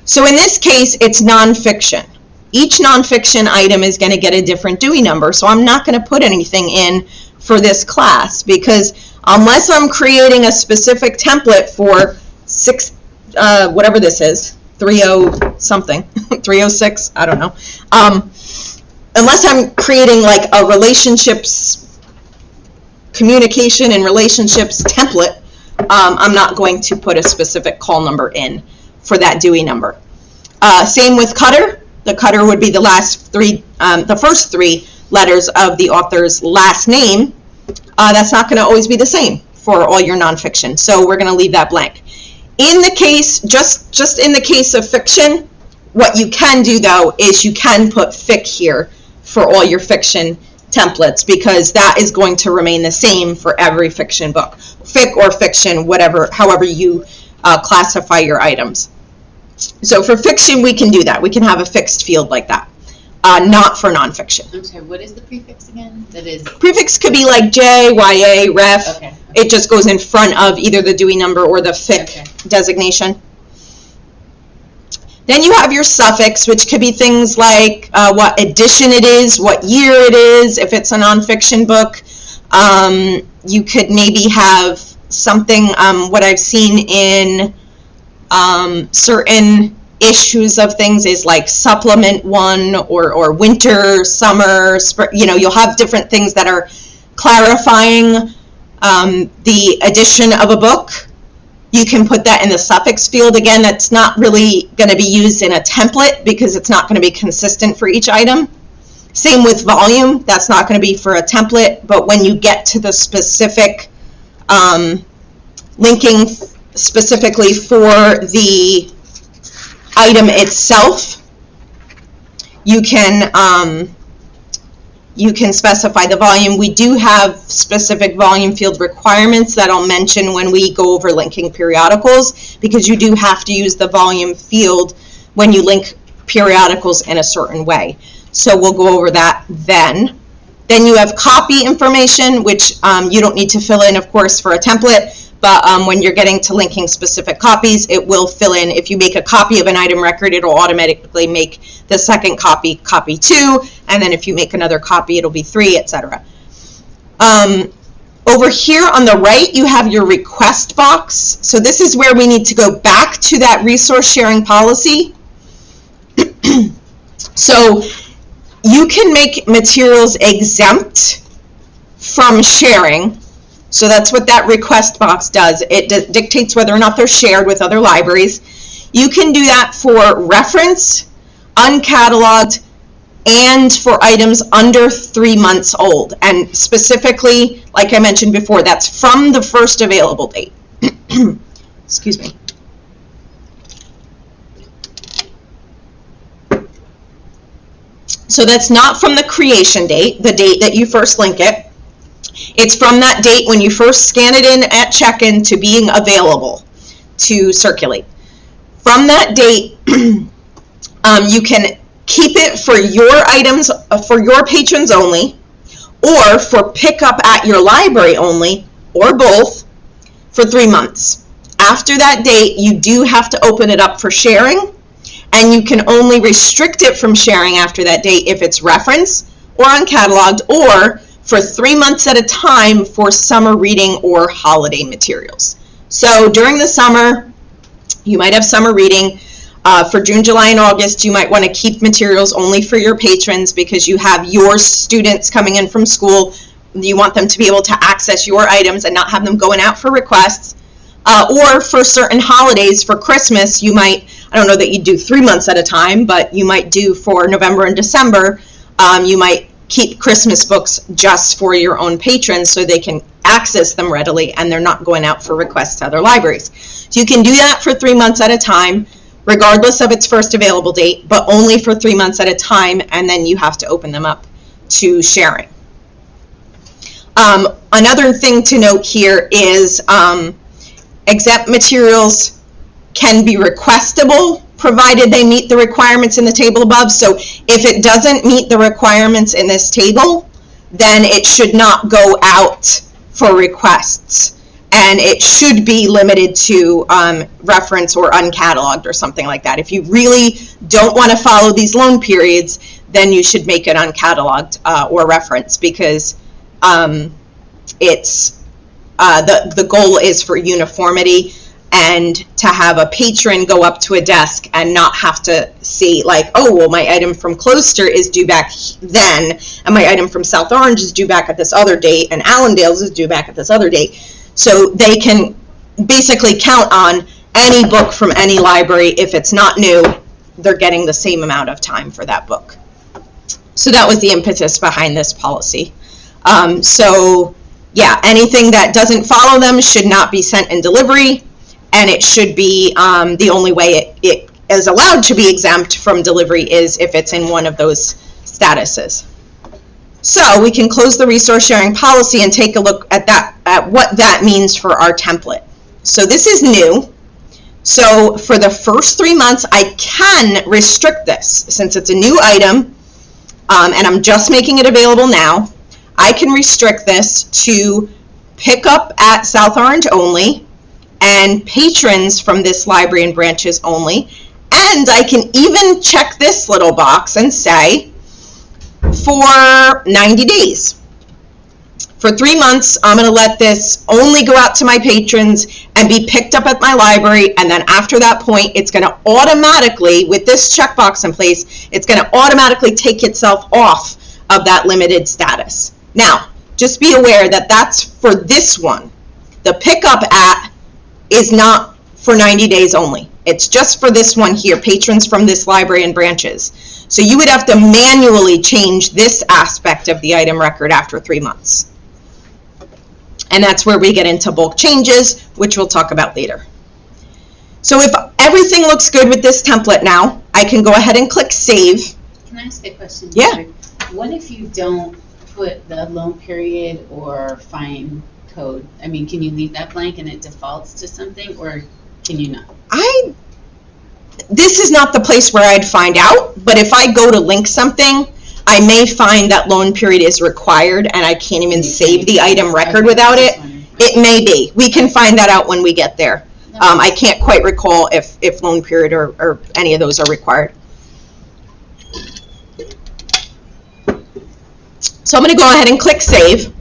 So in this case, it's nonfiction. Each nonfiction item is going to get a different Dewey number, so I'm not going to put anything in for this class because unless I'm creating a specific template for whatever this is, 30 something, 306, I don't know. Unless I'm creating like a relationships, communication and relationships template, I'm not going to put a specific call number in for that Dewey number. Same with cutter. The cutter would be the first three letters of the author's last name. That's not going to always be the same for all your nonfiction, so we're going to leave that blank. In the case, just in the case of fiction, what you can do though is you can put fic here for all your fiction templates because that is going to remain the same for every fiction book. Fic or fiction, whatever, however you classify your items. So for fiction, we can do that. We can have a fixed field like that, not for nonfiction. I'm sorry, what is the prefix again? That is. Prefix could be like J, YA, ref. Okay. It just goes in front of either the Dewey number or the FIC designation. Then you have your suffix, which could be things like what edition it is, what year it is, if it's a nonfiction book. You could maybe have something, what I've seen in certain issues of things is like supplement one or winter, summer, spring, you'll have different things that are clarifying the edition of a book. You can put that in the suffix field. Again, that's not really going to be used in a template because it's not going to be consistent for each item. Same with volume. That's not going to be for a template, but when you get to the specific linking specifically for the item itself, you can specify the volume. We do have specific volume field requirements that I'll mention when we go over linking periodicals, because you do have to use the volume field when you link periodicals in a certain way. So we'll go over that then. Then you have copy information, which you don't need to fill in, of course, for a template, but when you're getting to linking specific copies, it will fill in. If you make a copy of an item record, it'll automatically make the second copy, copy 2, and then if you make another copy, it'll be 3, etc. Over here on the right, you have your request box. So this is where we need to go back to that resource sharing policy. So you can make materials exempt from sharing. So that's what that request box does. It dictates whether or not they're shared with other libraries. You can do that for reference, uncatalogued, and for items under 3 months old. And specifically, like I mentioned before, that's from the first available date. Excuse me. So that's not from the creation date, the date that you first link it. It's from that date when you first scan it in at check-in to being available to circulate. From that date, you can keep it for your items, for your patrons only, or for pickup at your library only, or both, for 3 months. After that date, you do have to open it up for sharing, and you can only restrict it from sharing after that date if it's reference or uncatalogued, or for 3 months at a time for summer reading or holiday materials. So during the summer, you might have summer reading. For June, July, and August, you might want to keep materials only for your patrons because you have your students coming in from school. You want them to be able to access your items and not have them going out for requests. Or for certain holidays, for Christmas, you might, I don't know that you do 3 months at a time, but you might do for November and December, you might keep Christmas books just for your own patrons so they can access them readily and they're not going out for requests to other libraries. So you can do that for 3 months at a time, regardless of its first available date, but only for 3 months at a time, and then you have to open them up to sharing. Another thing to note here is exempt materials can be requestable provided they meet the requirements in the table above. So if it doesn't meet the requirements in this table, then it should not go out for requests. And it should be limited to reference or uncatalogued or something like that. If you really don't want to follow these loan periods, then you should make it uncatalogued or reference, because it's the goal is for uniformity and to have a patron go up to a desk and not have to see like, oh, well, my item from Closter is due back then, and my item from South Orange is due back at this other date, and Allendale's is due back at this other date. So they can basically count on any book from any library. If it's not new, they're getting the same amount of time for that book. So that was the impetus behind this policy. So yeah, anything that doesn't follow them should not be sent in delivery, and it should be the only way it is allowed to be exempt from delivery is if it's in one of those statuses. So we can close the resource sharing policy and take a look at what that means for our template. So this is new. So for the first 3 months, I can restrict this since it's a new item, and I'm just making it available now. I can restrict this to pick up at South Orange only and patrons from this library and branches only. And I can even check this little box and say, for 90 days. For 3 months, I'm going to let this only go out to my patrons and be picked up at my library, and then after that point, it's going to automatically, with this checkbox in place, it's going to automatically take itself off of that limited status. Now, just be aware that that's for this one. The pickup at is not for 90 days only. It's just for this one here, patrons from this library and branches. So you would have to manually change this aspect of the item record after 3 months. And that's where we get into bulk changes, which we'll talk about later. So if everything looks good with this template now, I can go ahead and click Save. Can I ask a question? Yeah. What if you don't put the loan period or fine code? I mean, can you leave that blank and it defaults to something, or can you not? This is not the place where I'd find out, but if I go to link something, I may find that loan period is required and I can't even save the item record without it. It may be. We can find that out when we get there. I can't quite recall if loan period or any of those are required. So I'm going to go ahead and click Save.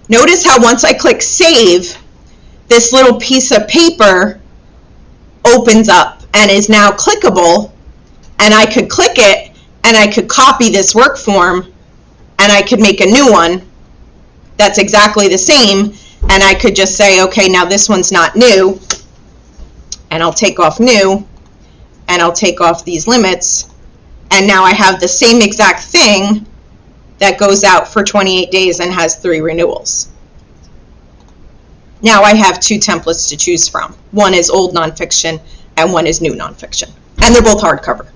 Notice how once I click Save, this little piece of paper opens up and is now clickable, and I could click it and I could copy this work form and I could make a new one that's exactly the same, and I could just say, okay, now this one's not new, and I'll take off new, and I'll take off these limits, and now I have the same exact thing that goes out for 28 days and has 3 renewals. Now I have 2 templates to choose from. One is old nonfiction and one is new nonfiction. And they're both hardcover,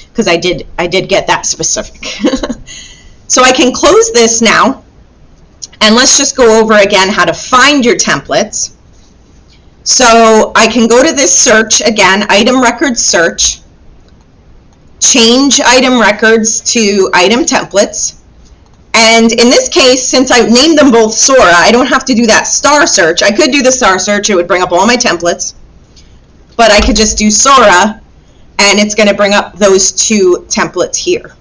because I did get that specific. So I can close this now, and let's just go over again how to find your templates. So I can go to this search again, item records search, change item records to item templates. And in this case, since I've named them both SORA, I don't have to do that star search. I could do the star search, it would bring up all my templates, but I could just do SORA, and it's going to bring up those 2 templates here.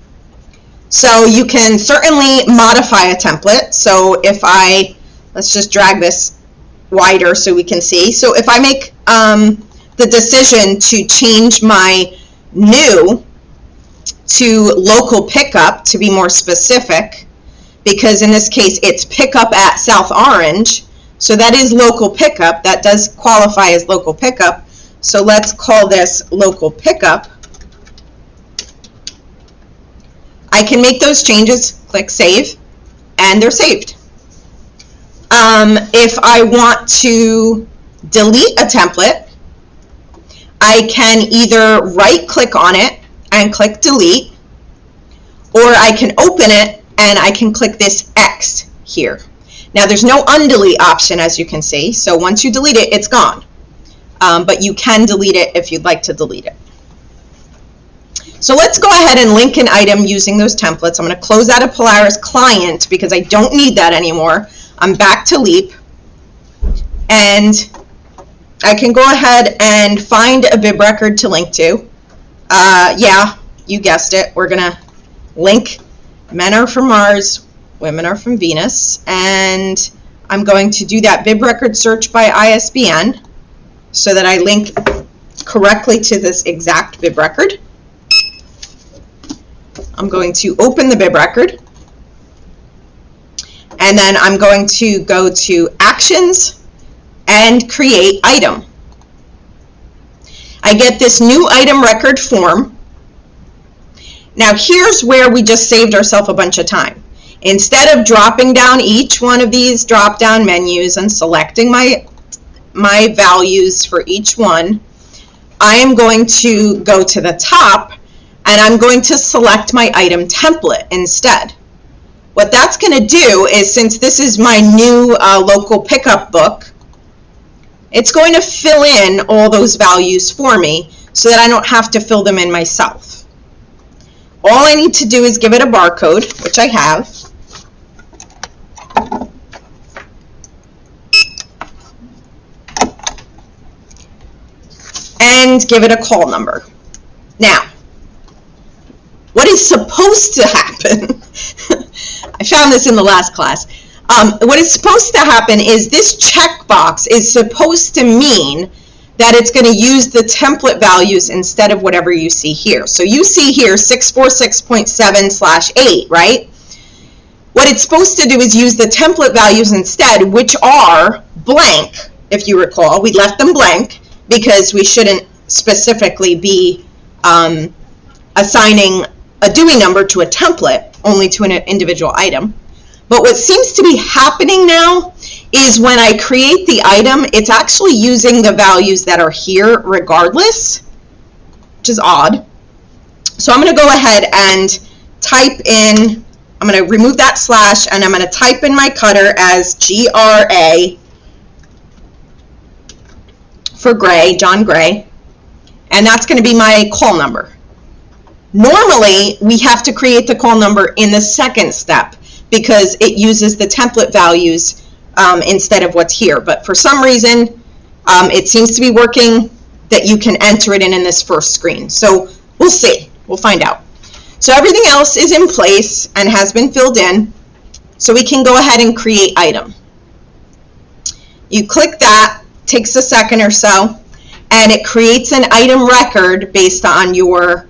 So you can certainly modify a template. So if let's just drag this wider so we can see. So if I make the decision to change my new to local pickup, to be more specific, because in this case it's pickup at South Orange, so that is local pickup. That does qualify as local pickup. So let's call this local pickup. I can make those changes, click save, and they're saved. If I want to delete a template, I can either right click on it and click delete, or I can open it and I can click this X here. Now there's no undelete option, as you can see, so once you delete it, it's gone. But you can delete it if you'd like to delete it. So let's go ahead and link an item using those templates. I'm going to close out of Polaris Client because I don't need that anymore. I'm back to Leap, and I can go ahead and find a bib record to link to. Yeah, you guessed it. We're going to link Men Are From Mars, Women Are From Venus, and I'm going to do that bib record search by ISBN so that I link correctly to this exact bib record. I'm going to open the bib record, and then I'm going to go to Actions and Create Item. I get this new item record form. Now here's where we just saved ourselves a bunch of time. Instead of dropping down each one of these drop-down menus and selecting my values for each one, I am going to go to the top and I'm going to select my item template instead. What that's going to do is, since this is my new local pickup book, it's going to fill in all those values for me so that I don't have to fill them in myself. All I need to do is give it a barcode, which I have. And give it a call number. Now, what is supposed to happen, I found this in the last class, what is supposed to happen is this checkbox is supposed to mean that it's going to use the template values instead of whatever you see here. So you see here 646.7/8, right? What it's supposed to do is use the template values instead, which are blank, if you recall. We left them blank because we shouldn't specifically be assigning a Dewey number to a template, only to an individual item. But what seems to be happening now is when I create the item, it's actually using the values that are here regardless, which is odd. So I'm going to go ahead and type in, I'm going to remove that slash, and I'm going to type in my cutter as GRA for Gray, John Gray, and that's going to be my call number. Normally, we have to create the call number in the second step because it uses the template values instead of what's here. But for some reason, it seems to be working that you can enter it in this first screen. So we'll see. We'll find out. So everything else is in place and has been filled in. So we can go ahead and create item. You click that, takes a second or so, and it creates an item record based on your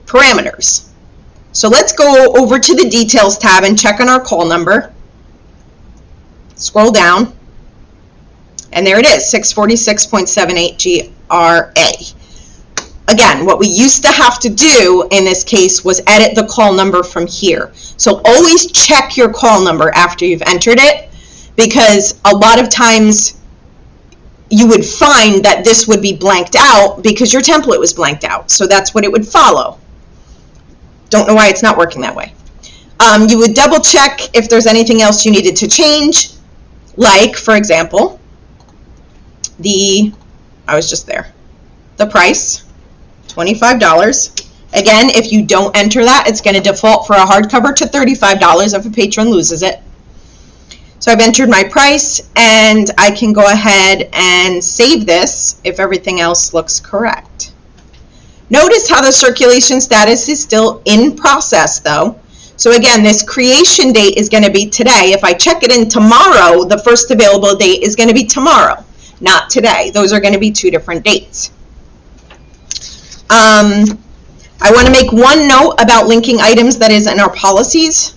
parameters. So let's go over to the Details tab and check on our call number. Scroll down, and there it is, 646.78 GRA. Again, what we used to have to do in this case was edit the call number from here. So always check your call number after you've entered it, because a lot of times you would find that this would be blanked out because your template was blanked out. So that's what it would follow. Don't know why it's not working that way. You would double check if there's anything else you needed to change, like, for example, the price, $25. Again, if you don't enter that, it's going to default for a hardcover to $35 if a patron loses it. So I've entered my price, and I can go ahead and save this if everything else looks correct. Notice how the circulation status is still in process though. So again, this creation date is going to be today. If I check it in tomorrow, the first available date is going to be tomorrow, not today. Those are going to be two different dates. I want to make one note about linking items that is in our policies.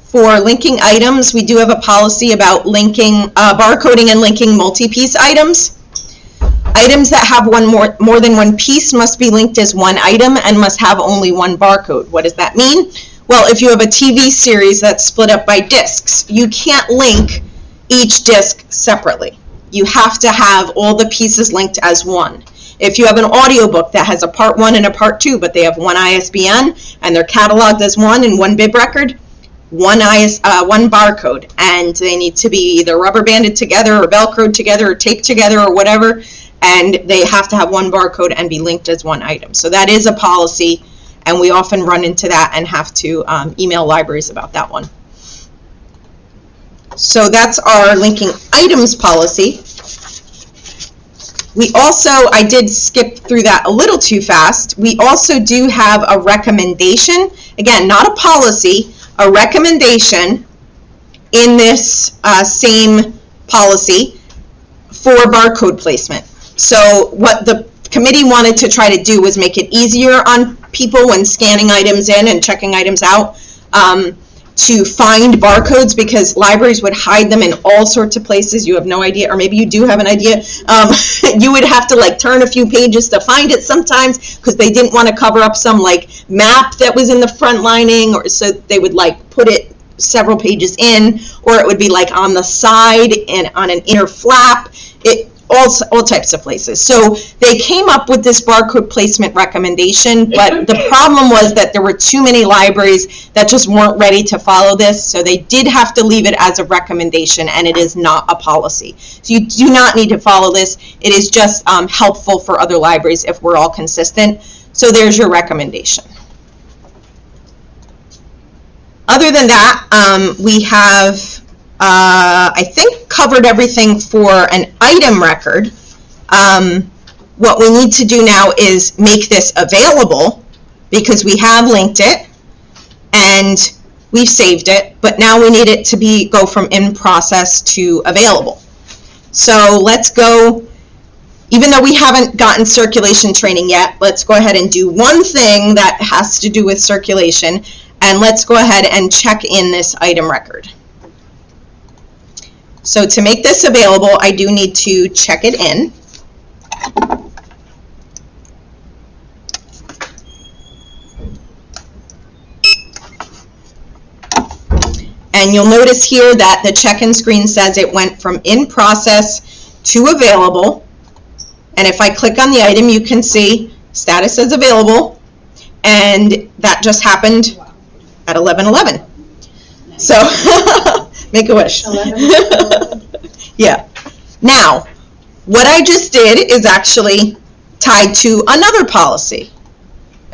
For linking items, we do have a policy about linking, barcoding and linking multi-piece items. Items that have more than one piece must be linked as one item and must have only one barcode. What does that mean? Well, if you have a TV series that's split up by discs, you can't link each disc separately. You have to have all the pieces linked as one. If you have an audiobook that has a part 1 and a part 2, but they have one ISBN and they're cataloged as one in one bib record, one barcode, and they need to be either rubber banded together or Velcroed together or taped together or whatever, and they have to have one barcode and be linked as one item. So that is a policy, and we often run into that and have to email libraries about that one. So that's our linking items policy. We also, I did skip through that a little too fast, we also do have a recommendation, again, not a policy, a recommendation in this same policy for barcode placement. So what the committee wanted to try to do was make it easier on people when scanning items in and checking items out to find barcodes, because libraries would hide them in all sorts of places. You have no idea, or maybe you do have an idea. You would have to like turn a few pages to find it sometimes because they didn't want to cover up some like map that was in the front lining, or so they would like put it several pages in, or it would be like on the side and on an inner flap. All types of places. So they came up with this barcode placement recommendation, but the problem was that there were too many libraries that just weren't ready to follow this, so they did have to leave it as a recommendation, and it is not a policy. So you do not need to follow this. It is just helpful for other libraries if we're all consistent. So there's your recommendation. Other than that, we have I think covered everything for an item record. What we need to do now is make this available, because we have linked it and we've saved it, but now we need it to go from in process to available. So let's go, even though we haven't gotten circulation training yet, let's go ahead and do one thing that has to do with circulation, and let's go ahead and check in this item record. So to make this available, I do need to check it in. And you'll notice here that the check-in screen says it went from in process to available. And if I click on the item, you can see status says available. And that just happened at 11:11. So make a wish. Yeah. Now, what I just did is actually tied to another policy.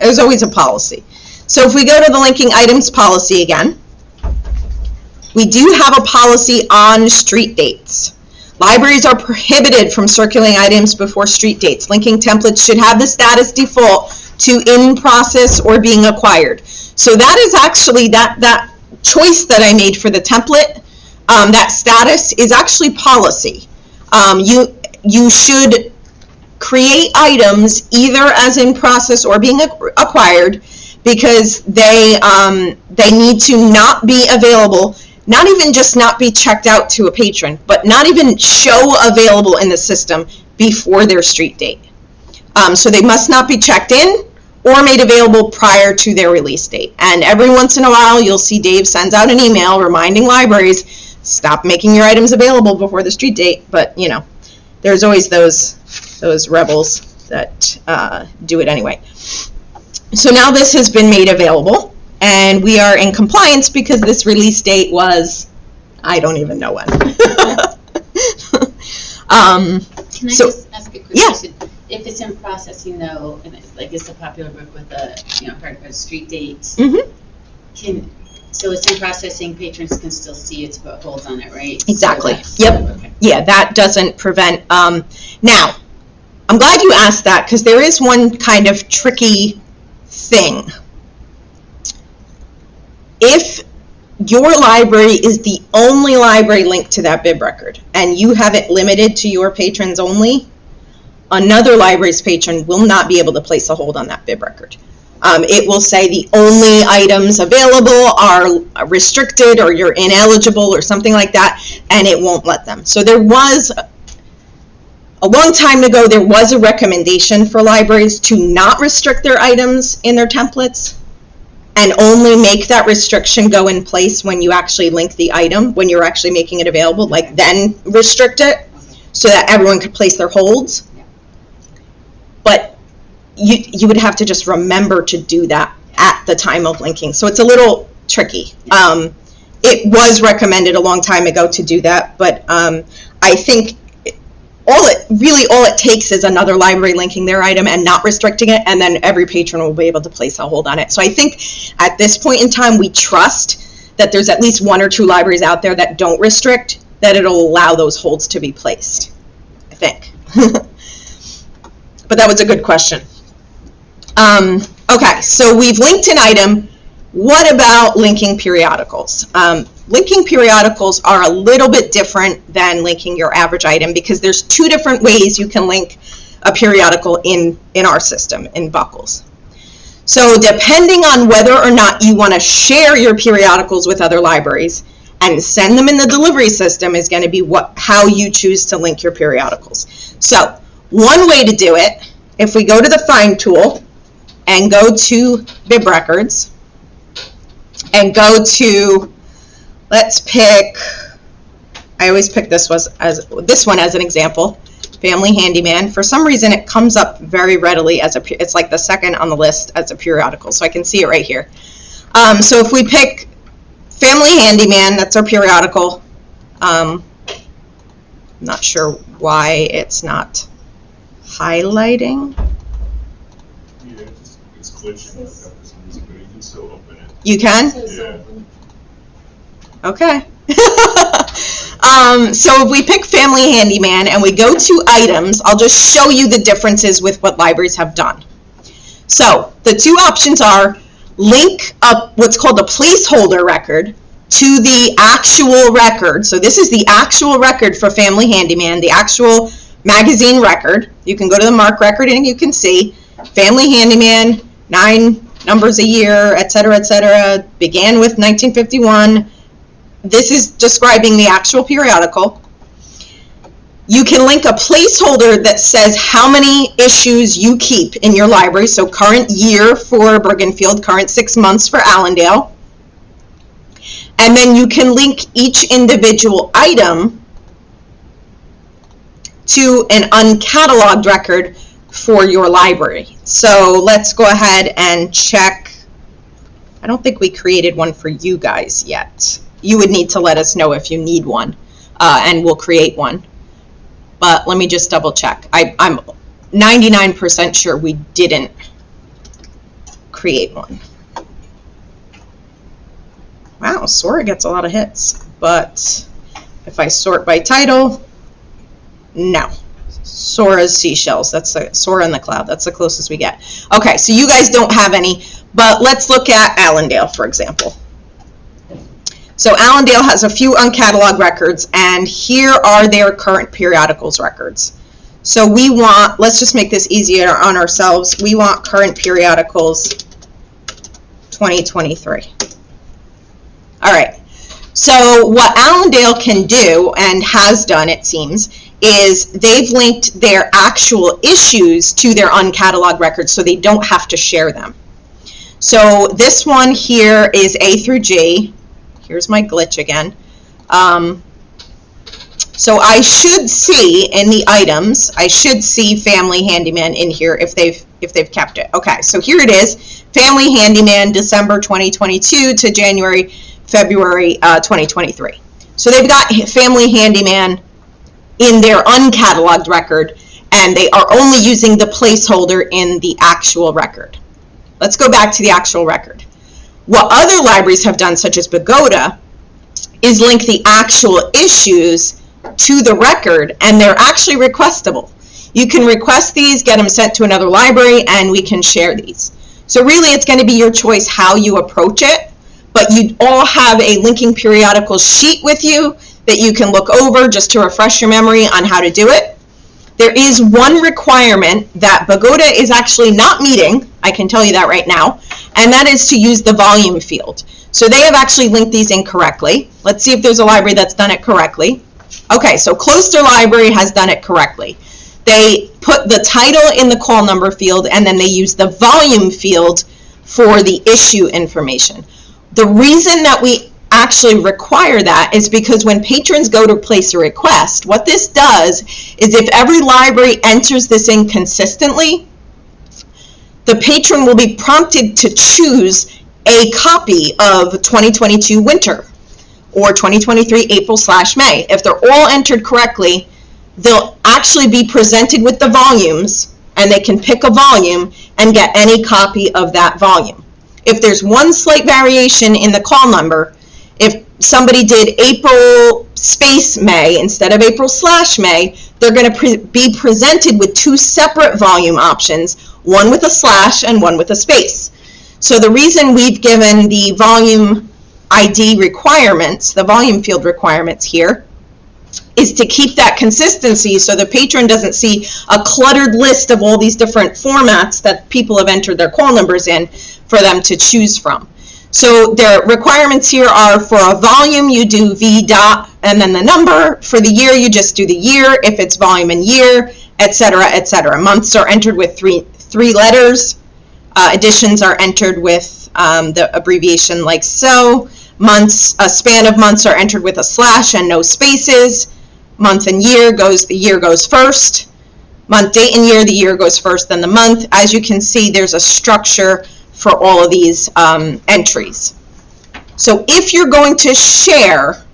There's always a policy. So if we go to the linking items policy again, we do have a policy on street dates. Libraries are prohibited from circulating items before street dates. Linking templates should have the status default to in process or being acquired. So that is actually that choice that I made for the template. That status is actually policy. You should create items either as in process or being acquired, because they need to not be available, not even just not be checked out to a patron, but not even show available in the system before their street date. So they must not be checked in or made available prior to their release date. And every once in a while, you'll see Dave sends out an email reminding libraries, stop making your items available before the street date. But, you know, there's always those rebels that do it anyway. So now this has been made available, and we are in compliance because this release date was, I don't even know when. Can I just ask a quick question? If it's in processing though, and it's a popular book with a street date, so it's in processing, patrons can still see it to put holds on it, right? Exactly. So yep. Okay. Yeah, that doesn't prevent. Now, I'm glad you asked that, because there is one kind of tricky thing. If your library is the only library linked to that bib record, and you have it limited to your patrons only, another library's patron will not be able to place a hold on that bib record. It will say the only items available are restricted, or you're ineligible, or something like that, and it won't let them. So there was, a long time ago, there was a recommendation for libraries to not restrict their items in their templates, and only make that restriction go in place when you actually link the item, when you're actually making it available, like then restrict it, so that everyone could place their holds. But you would have to just remember to do that at the time of linking. So it's a little tricky. It was recommended a long time ago to do that, but I think all it takes is another library linking their item and not restricting it, and then every patron will be able to place a hold on it. So I think at this point in time, we trust that there's at least one or two libraries out there that don't restrict, that it'll allow those holds to be placed, I think. But that was a good question. Okay, so we've linked an item. What about linking periodicals? Linking periodicals are a little bit different than linking your average item, because there's two different ways you can link a periodical in our system, in Buckles. So depending on whether or not you want to share your periodicals with other libraries and send them in the delivery system is going to be how you choose to link your periodicals. So one way to do it, if we go to the Find tool and go to bib records and go to, let's pick, I always pick this one as an example, Family Handyman. For some reason it comes up very readily as it's like the second on the list as a periodical, so I can see it right here. So if we pick Family Handyman, that's our periodical. I'm not sure why it's not highlighting. Yeah, it's glitching. I've got this music, but you can still open it. You can? Yeah. Okay. So if we pick Family Handyman and we go to items, I'll just show you the differences with what libraries have done. So the two options are link up what's called a placeholder record to the actual record. So this is the actual record for Family Handyman, the actual magazine record. You can go to the MARC record and you can see Family Handyman, 9 numbers a year, etc., began with 1951. This is describing the actual periodical. You can link a placeholder that says how many issues you keep in your library. So current year for Bergenfield, current 6 months for Allendale. And then you can link each individual item to an uncatalogued record for your library. So let's go ahead and check. I don't think we created one for you guys yet. You would need to let us know if you need one, and we'll create one. But let me just double check. I'm 99% sure we didn't create one. Wow, SORA gets a lot of hits. But if I sort by title, no. SORA's seashells. That's the SORA in the cloud. That's the closest we get. Okay, so you guys don't have any, but let's look at Allendale, for example. So Allendale has a few uncatalogued records, and here are their current periodicals records. So we want, let's just make this easier on ourselves, we want current periodicals 2023. All right, so what Allendale can do, and has done it seems, is they've linked their actual issues to their uncatalogued records so they don't have to share them. So this one here is A through G. Here's my glitch again. So I should see in the items, I should see Family Handyman in here if they've kept it. Okay, so here it is, Family Handyman, December 2022 to February 2023. So they've got Family Handyman in their uncatalogued record, and they are only using the placeholder in the actual record. Let's go back to the actual record. What other libraries have done, such as Pagoda, is link the actual issues to the record, and they're actually requestable. You can request these, get them sent to another library, and we can share these. So really it's going to be your choice how you approach it, but you all have a linking periodicals sheet with you that you can look over just to refresh your memory on how to do it. There is one requirement that Bogota is actually not meeting, I can tell you that right now, and that is to use the volume field. So they have actually linked these incorrectly. Let's see if there's a library that's done it correctly. Okay, so Closter Library has done it correctly. They put the title in the call number field, and then they use the volume field for the issue information. The reason that we actually require that is because when patrons go to place a request, what this does is if every library enters this in consistently, the patron will be prompted to choose a copy of 2022 winter or 2023 April/May. If they're all entered correctly, they'll actually be presented with the volumes, and they can pick a volume and get any copy of that volume. If there's one slight variation in the call number, if somebody did April space May instead of April/May, they're going to be presented with two separate volume options, one with a slash and one with a space. So the reason we've given the volume ID requirements, the volume field requirements here, is to keep that consistency so the patron doesn't see a cluttered list of all these different formats that people have entered their call numbers in for them to choose from. So their requirements here are for a volume, you do V dot and then the number. For the year, you just do the year, if it's volume and year, etc., etc. Months are entered with three letters. Editions are entered with the abbreviation like so. Months, a span of months are entered with a slash and no spaces. Month and year the year goes first. Month, date, and year, the year goes first, then the month. As you can see, there's a structure for all of these entries. So if you're going to share,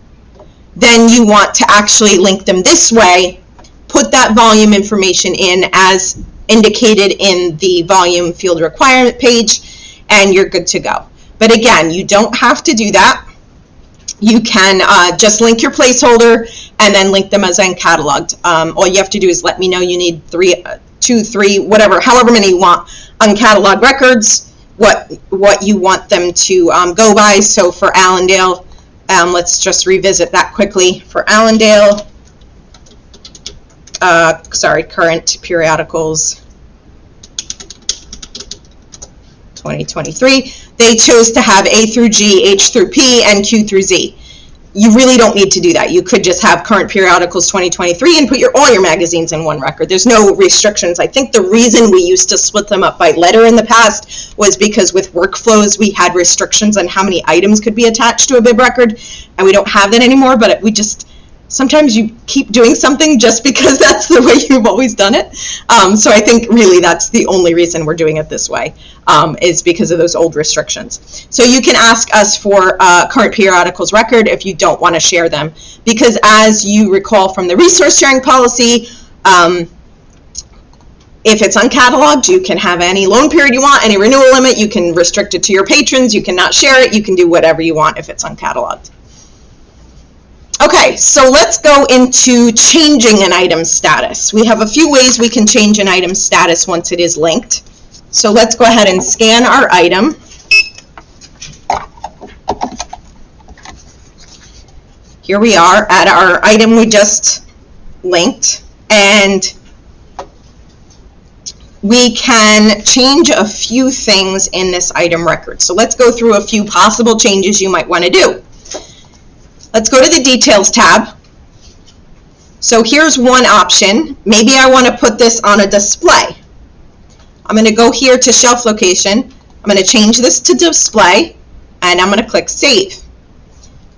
then you want to actually link them this way, put that volume information in as indicated in the volume field requirement page, and you're good to go. But again, you don't have to do that. You can just link your placeholder and then link them as uncatalogued. All you have to do is let me know you need 2, 3, whatever, however many you want uncatalogued records, what you want them to go by. So for Allendale, let's just revisit that quickly. For Allendale, current periodicals 2023, they chose to have A through G, H through P, and Q through Z. You really don't need to do that. You could just have current periodicals 2023 and put all your magazines in one record. There's no restrictions. I think the reason we used to split them up by letter in the past was because with workflows we had restrictions on how many items could be attached to a bib record, and we don't have that anymore, but we just, sometimes you keep doing something just because that's the way you've always done it. So I think really that's the only reason we're doing it this way, is because of those old restrictions. So you can ask us for current periodicals record if you don't want to share them, because as you recall from the resource sharing policy, if it's uncatalogued, you can have any loan period you want, any renewal limit, you can restrict it to your patrons, you cannot share it, you can do whatever you want if it's uncatalogued. Okay, so let's go into changing an item status. We have a few ways we can change an item status once it is linked. So let's go ahead and scan our item. Here we are at our item we just linked, and we can change a few things in this item record. So let's go through a few possible changes you might want to do. Let's go to the Details tab. So here's one option. Maybe I want to put this on a display. I'm going to go here to Shelf Location. I'm going to change this to Display, and I'm going to click Save.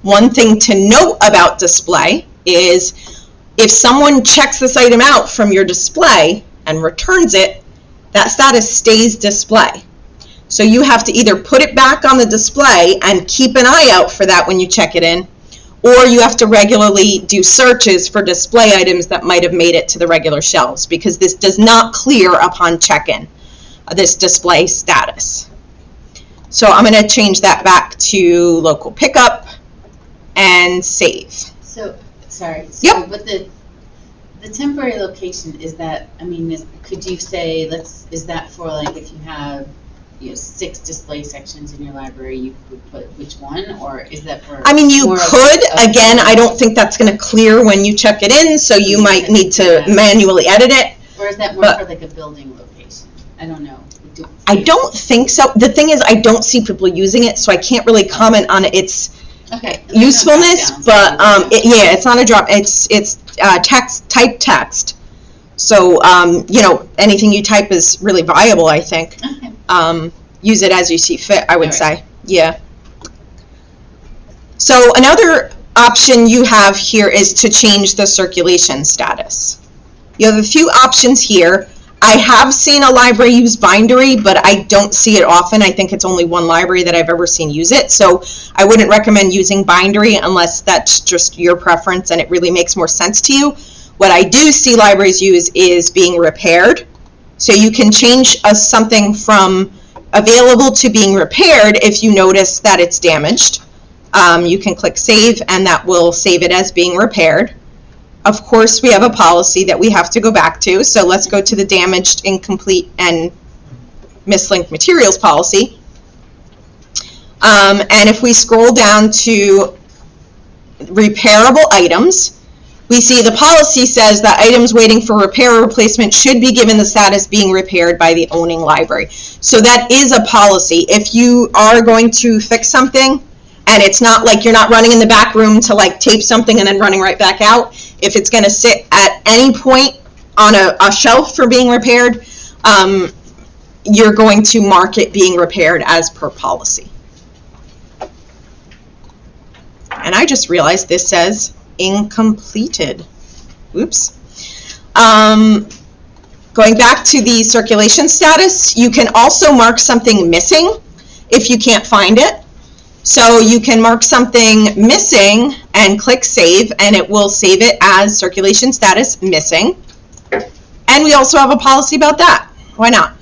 One thing to note about Display is if someone checks this item out from your display and returns it, that status stays display. So you have to either put it back on the display and keep an eye out for that when you check it in, or you have to regularly do searches for display items that might have made it to the regular shelves, because this does not clear upon check-in, this display status. So I'm going to change that back to local pickup and save. So, sorry. So, yep. But the temporary location, is that, I mean, could you say, is that for like if you have 6 display sections in your library, you would put which one, or is that for? I mean, you more of could, a- again, I don't think that's gonna clear when you check it in, so you might need to manually edit it. Or is that more but- for like a building location? I don't know. I don't think so. The thing is, I don't see people using it, so I can't really comment on its Okay. usefulness, but, yeah, it's not a drop, it's typed text. So, anything you type is really viable, I think. Okay. Use it as you see fit, I would All say. right. Yeah. So another option you have here is to change the circulation status. You have a few options here. I have seen a library use bindery, but I don't see it often. I think it's only one library that I've ever seen use it. So I wouldn't recommend using bindery unless that's just your preference and it really makes more sense to you. What I do see libraries use is being repaired. So you can change something from available to being repaired if you notice that it's damaged. You can click save and that will save it as being repaired. Of course, we have a policy that we have to go back to, so let's go to the damaged, incomplete, and mislinked materials policy. And if we scroll down to repairable items, we see the policy says that items waiting for repair or replacement should be given the status being repaired by the owning library. So that is a policy. If you are going to fix something, and it's not like you're not running in the back room to like tape something and then running right back out. If it's going to sit at any point on a shelf for being repaired, you're going to mark it being repaired as per policy. And I just realized this says incompleted. Oops. Going back to the circulation status, you can also mark something missing if you can't find it. So you can mark something missing and click save, and it will save it as circulation status missing. And we also have a policy about that. Why not?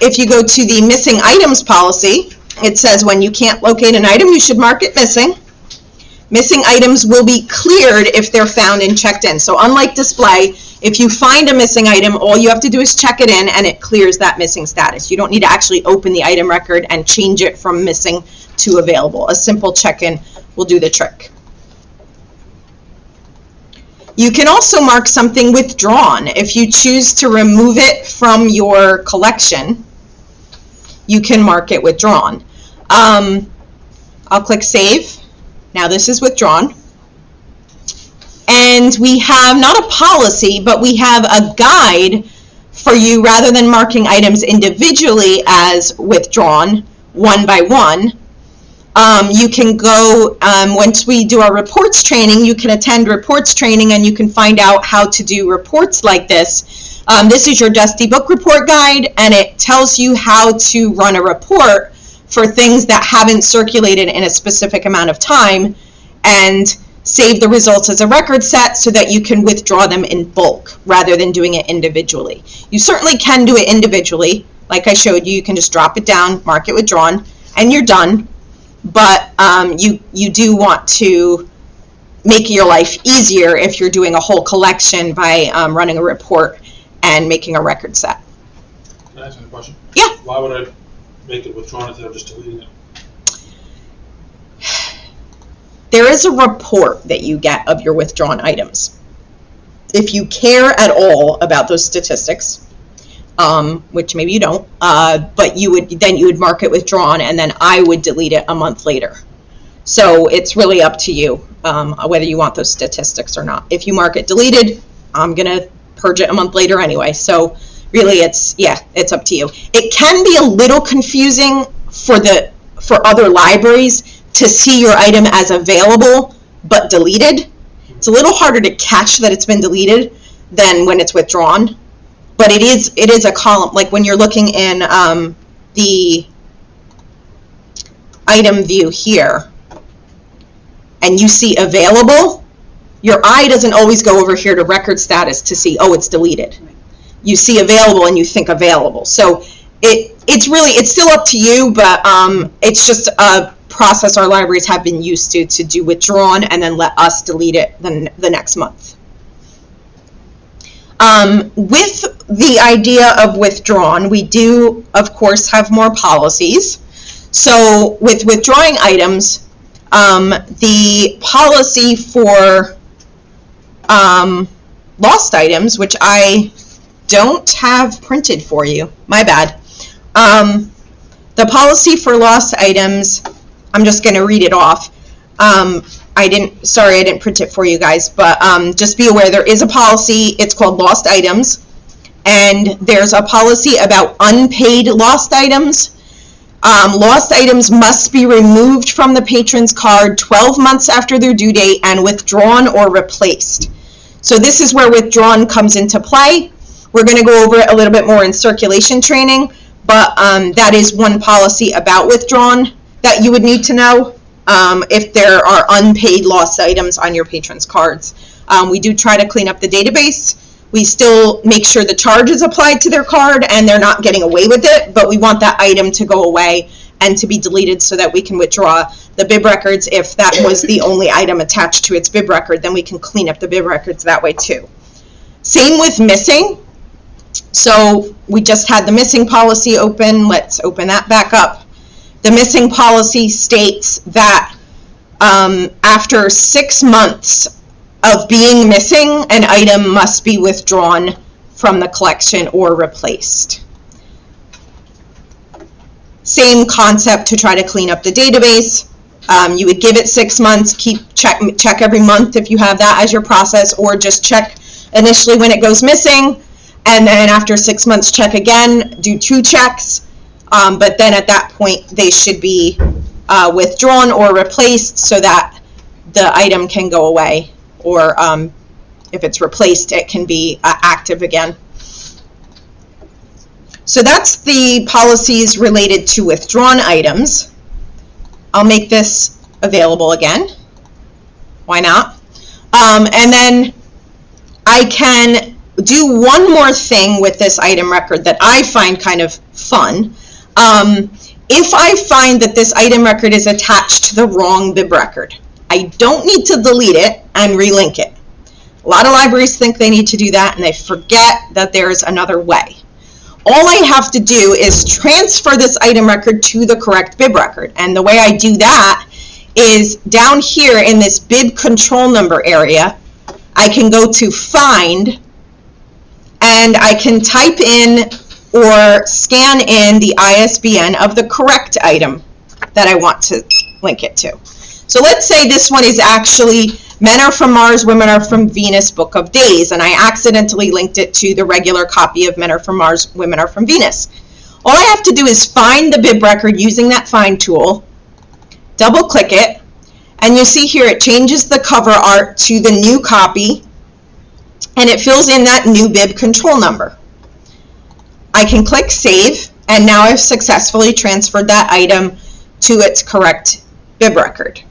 If you go to the missing items policy, it says when you can't locate an item, you should mark it missing. Missing items will be cleared if they're found and checked in. So unlike display, if you find a missing item, all you have to do is check it in and it clears that missing status. You don't need to actually open the item record and change it from missing to available. A simple check-in will do the trick. You can also mark something withdrawn. If you choose to remove it from your collection, you can mark it withdrawn. I'll click save. Now this is withdrawn. And we have not a policy, but we have a guide for you. Rather than marking items individually as withdrawn, one by one, you can go, once we do our reports training, you can attend reports training and you can find out how to do reports like this. This is your Dusty Book Report Guide, and it tells you how to run a report for things that haven't circulated in a specific amount of time, and save the results as a record set so that you can withdraw them in bulk rather than doing it individually. You certainly can do it individually. Like I showed you, you can just drop it down, mark it withdrawn, and you're done. But you do want to make your life easier if you're doing a whole collection by running a report and making a record set. Can I ask you a question? Yeah. Why would I make it withdrawn instead of just deleting it? There is a report that you get of your withdrawn items. If you care at all about those statistics, which maybe you don't, but you would mark it withdrawn, and then I would delete it a month later. So it's really up to you whether you want those statistics or not. If you mark it deleted, I'm gonna purge it a month later anyway. So really, it's up to you. It can be a little confusing for other libraries to see your item as available but deleted. It's a little harder to catch that it's been deleted than when it's withdrawn. But it is a column, like when you're looking in the item view here, and you see available, your eye doesn't always go over here to record status to see, oh, it's deleted. You see available and you think available. So it's still up to you, but it's just a process our libraries have been used to do withdrawn and then let us delete it the next month. With the idea of withdrawn, we do, of course, have more policies. So with withdrawing items, the policy for lost items, which I don't have printed for you, my bad. The policy for lost items, I'm just going to read it off. I didn't print it for you guys, but just be aware there is a policy. It's called lost items, and there's a policy about unpaid lost items. Lost items must be removed from the patron's card 12 months after their due date and withdrawn or replaced. So this is where withdrawn comes into play. We're going to go over it a little bit more in circulation training, but that is one policy about withdrawn that you would need to know if there are unpaid lost items on your patron's cards. We do try to clean up the database. We still make sure the charge is applied to their card and they're not getting away with it, but we want that item to go away and to be deleted so that we can withdraw the bib records. If that was the only item attached to its bib record, then we can clean up the bib records that way too. Same with missing. So we just had the missing policy open. Let's open that back up. The missing policy states that after 6 months of being missing, an item must be withdrawn from the collection or replaced. Same concept to try to clean up the database. You would give it 6 months, check every month if you have that as your process, or just check initially when it goes missing, and then after 6 months check again, do 2 checks, but then at that point they should be withdrawn or replaced so that the item can go away, or if it's replaced it can be active again. So that's the policies related to withdrawn items. I'll make this available again. Why not? And then I can do one more thing with this item record that I find kind of fun. If I find that this item record is attached to the wrong bib record, I don't need to delete it and relink it. A lot of libraries think they need to do that and they forget that there's another way. All I have to do is transfer this item record to the correct bib record. And the way I do that is down here in this bib control number area, I can go to find and I can type in or scan in the ISBN of the correct item that I want to link it to. So let's say this one is actually Men Are From Mars, Women Are From Venus Book of Days, and I accidentally linked it to the regular copy of Men Are From Mars, Women Are From Venus. All I have to do is find the bib record using that find tool, double click it, and you see here it changes the cover art to the new copy, and it fills in that new bib control number. I can click save, and now I've successfully transferred that item to its correct bib record.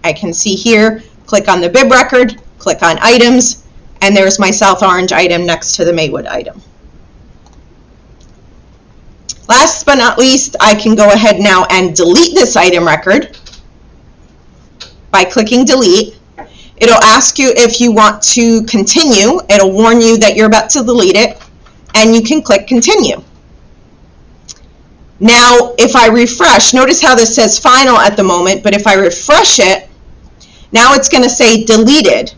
I can see here, click on the bib record, click on items, and there's my South Orange item next to the Maywood item. Last but not least, I can go ahead now and delete this item record by clicking delete. It'll ask you if you want to continue. It'll warn you that you're about to delete it, and you can click continue. Now, if I refresh, notice how this says final at the moment, but if I refresh it, now it's going to say deleted.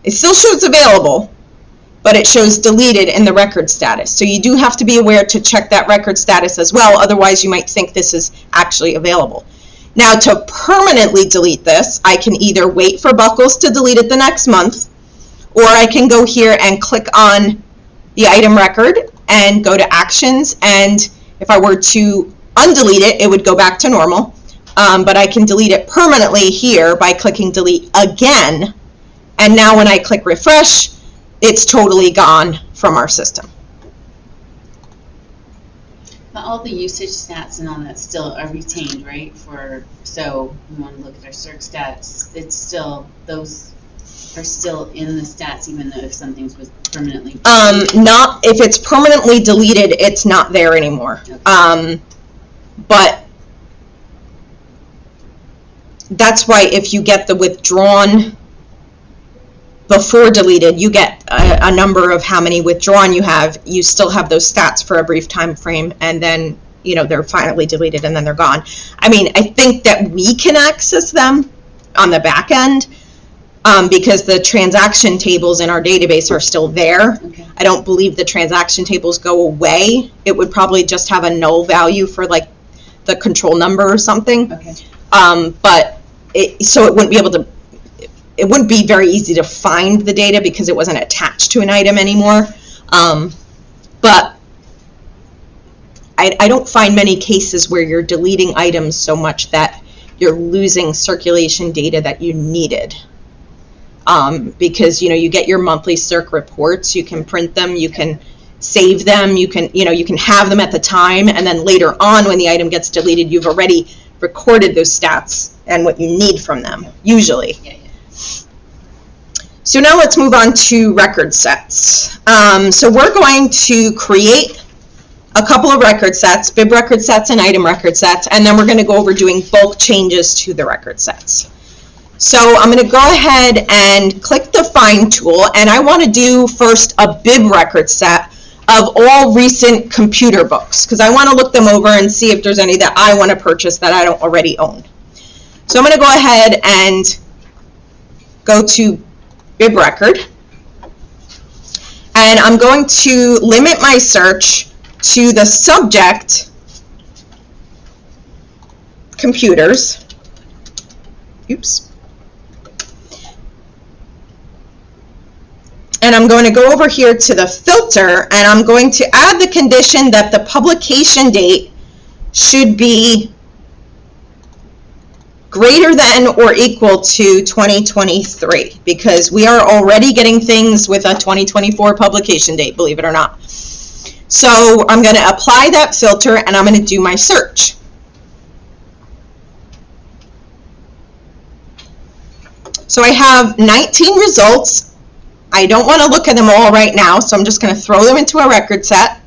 It still shows available, but it shows deleted in the record status. So you do have to be aware to check that record status as well, otherwise you might think this is actually available. Now to permanently delete this, I can either wait for Buckles to delete it the next month, or I can go here and click on the item record and go to actions, and if I were to undelete it, it would go back to normal. But I can delete it permanently here by clicking delete again, and now when I click refresh, it's totally gone from our system. But all the usage stats and all that still are retained, right? So we want to look at our circ stats. It's still, those are still in the stats, even though if something's was permanently deleted. Not if it's permanently deleted, it's not there anymore. Okay. But that's why if you get the withdrawn before deleted, you get a number of how many withdrawn you have, you still have those stats for a brief time frame, and then they're finally deleted and then they're gone. I mean, I think that we can access them on the back end because the transaction tables in our database are still there. Okay. I don't believe the transaction tables go away. It would probably just have a null value for like the control number or something. Okay. But so it wouldn't be very easy to find the data because it wasn't attached to an item anymore. But I don't find many cases where you're deleting items so much that you're losing circulation data that you needed. Because you get your monthly circ reports, you can print them, you can save them, you can have them at the time, and then later on when the item gets deleted, you've already recorded those stats and what you need from them, usually. Yeah. So now let's move on to record sets. So we're going to create a couple of record sets, bib record sets and item record sets, and then we're going to go over doing bulk changes to the record sets. So I'm going to go ahead and click the Find tool, and I want to do first a bib record set of all recent computer books, because I want to look them over and see if there's any that I want to purchase that I don't already own. So I'm going to go ahead and go to bib record, and I'm going to limit my search to the subject computers. Oops. And I'm going to go over here to the filter, and I'm going to add the condition that the publication date should be greater than or equal to 2023, because we are already getting things with a 2024 publication date, believe it or not. So I'm going to apply that filter, and I'm going to do my search. So I have 19 results. I don't want to look at them all right now, so I'm just going to throw them into a record set.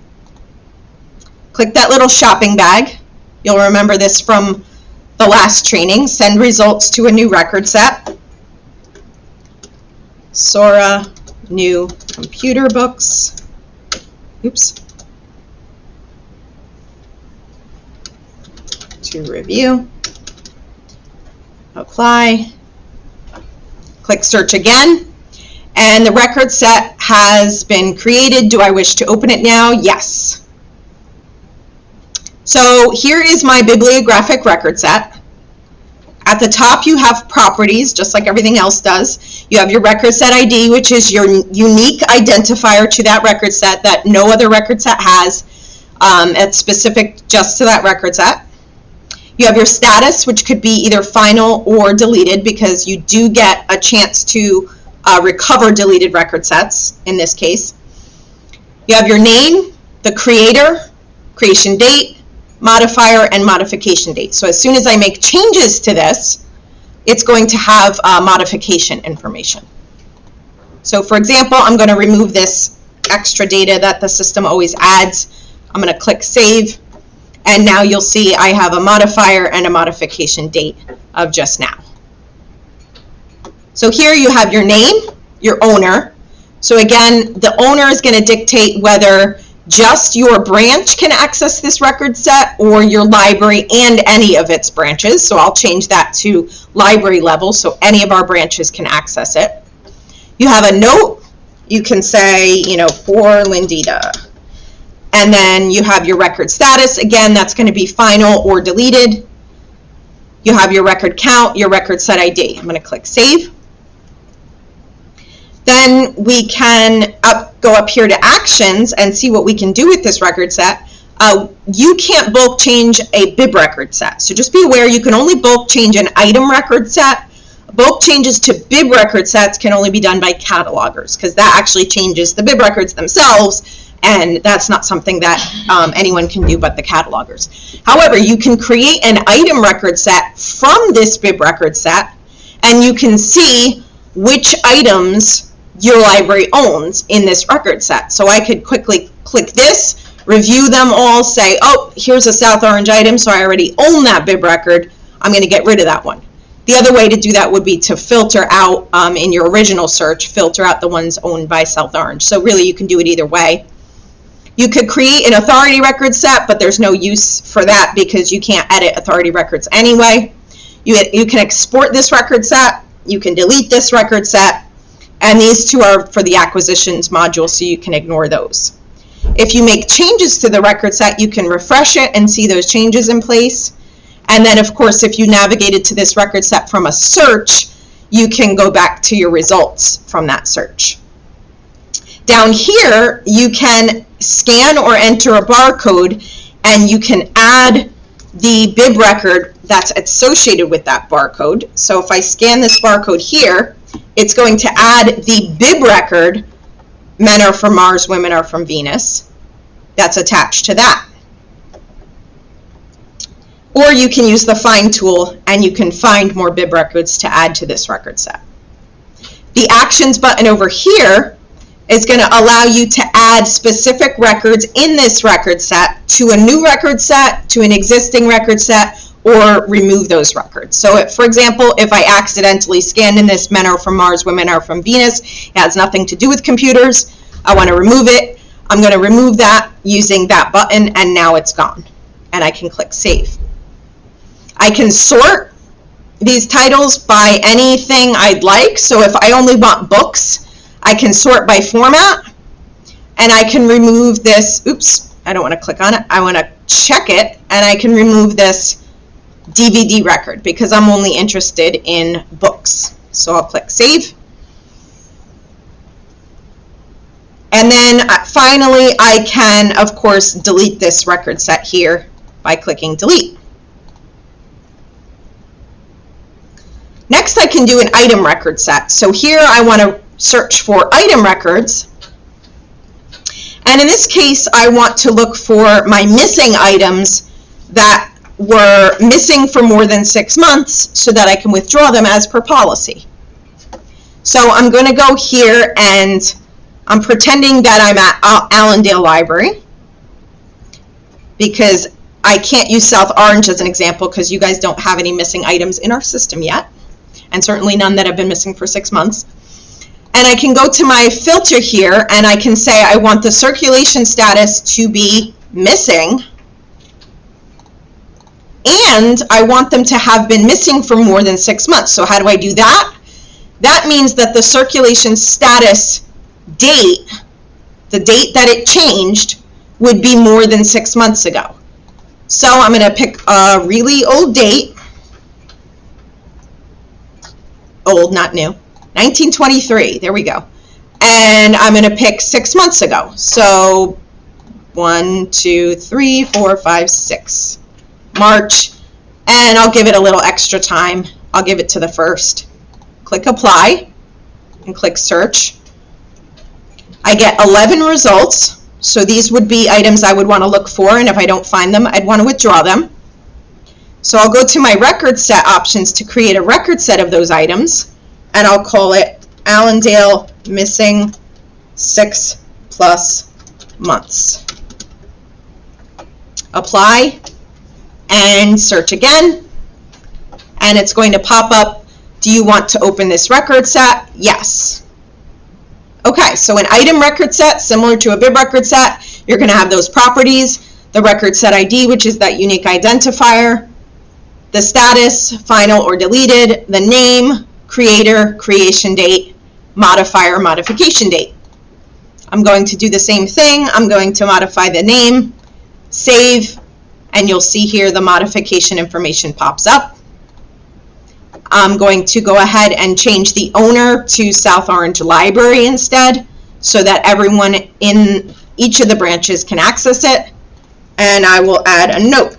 Click that little shopping bag. You'll remember this from the last training. Send results to a new record set. SORA, new computer books. Oops. To review. Apply. Click search again. And the record set has been created. Do I wish to open it now? Yes. So here is my bibliographic record set. At the top you have properties, just like everything else does. You have your record set ID, which is your unique identifier to that record set that no other record set has. It's specific just to that record set. You have your status, which could be either final or deleted, because you do get a chance to recover deleted record sets in this case. You have your name, the creator, creation date, modifier, and modification date. So as soon as I make changes to this, it's going to have modification information. So for example, I'm going to remove this extra data that the system always adds. I'm going to click Save, and now you'll see I have a modifier and a modification date of just now. So here you have your name, your owner. So again, the owner is going to dictate whether just your branch can access this record set or your library and any of its branches. So I'll change that to library level so any of our branches can access it. You have a note. You can say, for Lindita. And then you have your record status. Again, that's going to be final or deleted. You have your record count, your record set ID. I'm going to click Save. Then we can go up here to Actions and see what we can do with this record set. You can't bulk change a bib record set. So just be aware you can only bulk change an item record set. Bulk changes to bib record sets can only be done by catalogers, because that actually changes the bib records themselves, and that's not something that anyone can do but the catalogers. However, you can create an item record set from this bib record set, and you can see which items your library owns in this record set. So I could quickly click this, review them all, say, oh, here's a South Orange item, so I already own that bib record. I'm going to get rid of that one. The other way to do that would be to filter out, in your original search, filter out the ones owned by South Orange. So really you can do it either way. You could create an authority record set, but there's no use for that because you can't edit authority records anyway. You can export this record set, you can delete this record set, and these two are for the acquisitions module, so you can ignore those. If you make changes to the record set, you can refresh it and see those changes in place. And then, of course, if you navigated to this record set from a search, you can go back to your results from that search. Down here, you can scan or enter a barcode, and you can add the bib record that's associated with that barcode. So if I scan this barcode here, it's going to add the bib record, men are from Mars, women are from Venus, that's attached to that. Or you can use the find tool and you can find more bib records to add to this record set. The actions button over here is going to allow you to add specific records in this record set to a new record set, to an existing record set, or remove those records. So for example, if I accidentally scanned in this men are from Mars, women are from Venus, it has nothing to do with computers, I want to remove it, I'm going to remove that using that button, and now it's gone. And I can click Save. I can sort these titles by anything I'd like. So if I only want books, I can sort by format, and I can remove this, oops, I don't want to click on it, I want to check it, and I can remove this DVD record because I'm only interested in books. So I'll click Save. And then finally, I can, of course, delete this record set here by clicking Delete. Next, I can do an item record set. So here I want to search for item records. And in this case, I want to look for my missing items that were missing for more than 6 months so that I can withdraw them as per policy. So I'm going to go here and I'm pretending that I'm at Allendale Library because I can't use South Orange as an example because you guys don't have any missing items in our system yet, and certainly none that have been missing for 6 months. And I can go to my filter here and I can say I want the circulation status to be missing, and I want them to have been missing for more than 6 months. So how do I do that? That means that the circulation status date, the date that it changed, would be more than 6 months ago. So I'm going to pick a really old date, old, not new, 1923, there we go. And I'm going to pick 6 months ago. So 1, 2, 3, 4, 5, 6. March, and I'll give it a little extra time. I'll give it to the 1st. Click Apply and click Search. I get 11 results, so these would be items I would want to look for, and if I don't find them, I'd want to withdraw them. So I'll go to my record set options to create a record set of those items, and I'll call it Allendale Missing 6+ months. Apply and search again, and it's going to pop up, do you want to open this record set? Yes. Okay, so an item record set, similar to a bib record set, you're going to have those properties, the record set ID, which is that unique identifier, the status, final or deleted, the name, creator, creation date, modifier, modification date. I'm going to do the same thing. I'm going to modify the name, save, and you'll see here the modification information pops up. I'm going to go ahead and change the owner to South Orange Library instead, so that everyone in each of the branches can access it. And I will add a note.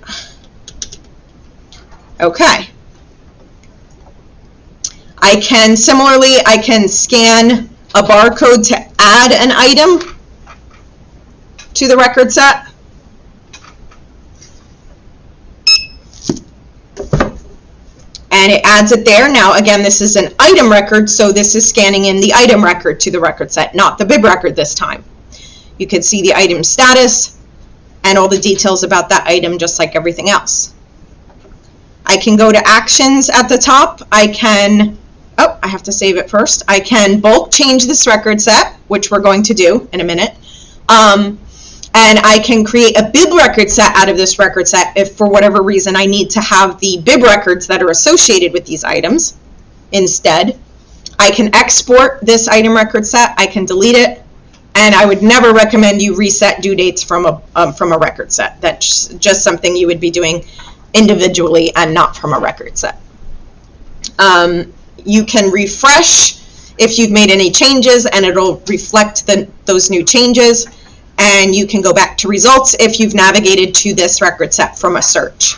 Okay. I can scan a barcode to add an item to the record set. And it adds it there. Now, again, this is an item record, so this is scanning in the item record to the record set, not the bib record this time. You can see the item status and all the details about that item just like everything else. I can go to actions at the top. I have to save it first. I can bulk change this record set, which we're going to do in a minute. And I can create a bib record set out of this record set if for whatever reason I need to have the bib records that are associated with these items instead. I can export this item record set. I can delete it. And I would never recommend you reset due dates from a record set. That's just something you would be doing individually and not from a record set. You can refresh if you've made any changes, and it'll reflect those new changes. And you can go back to results if you've navigated to this record set from a search.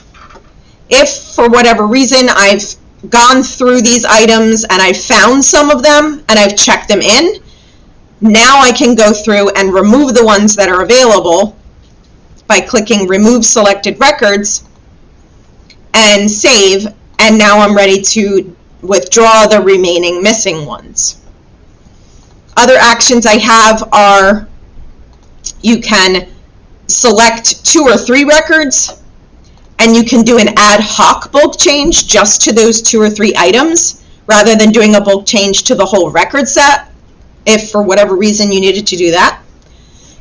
If for whatever reason I've gone through these items and I've found some of them and I've checked them in, now I can go through and remove the ones that are available by clicking Remove Selected Records and save, and now I'm ready to withdraw the remaining missing ones. Other actions I have are you can select 2 or 3 records, and you can do an ad hoc bulk change just to those 2 or 3 items rather than doing a bulk change to the whole record set if for whatever reason you needed to do that.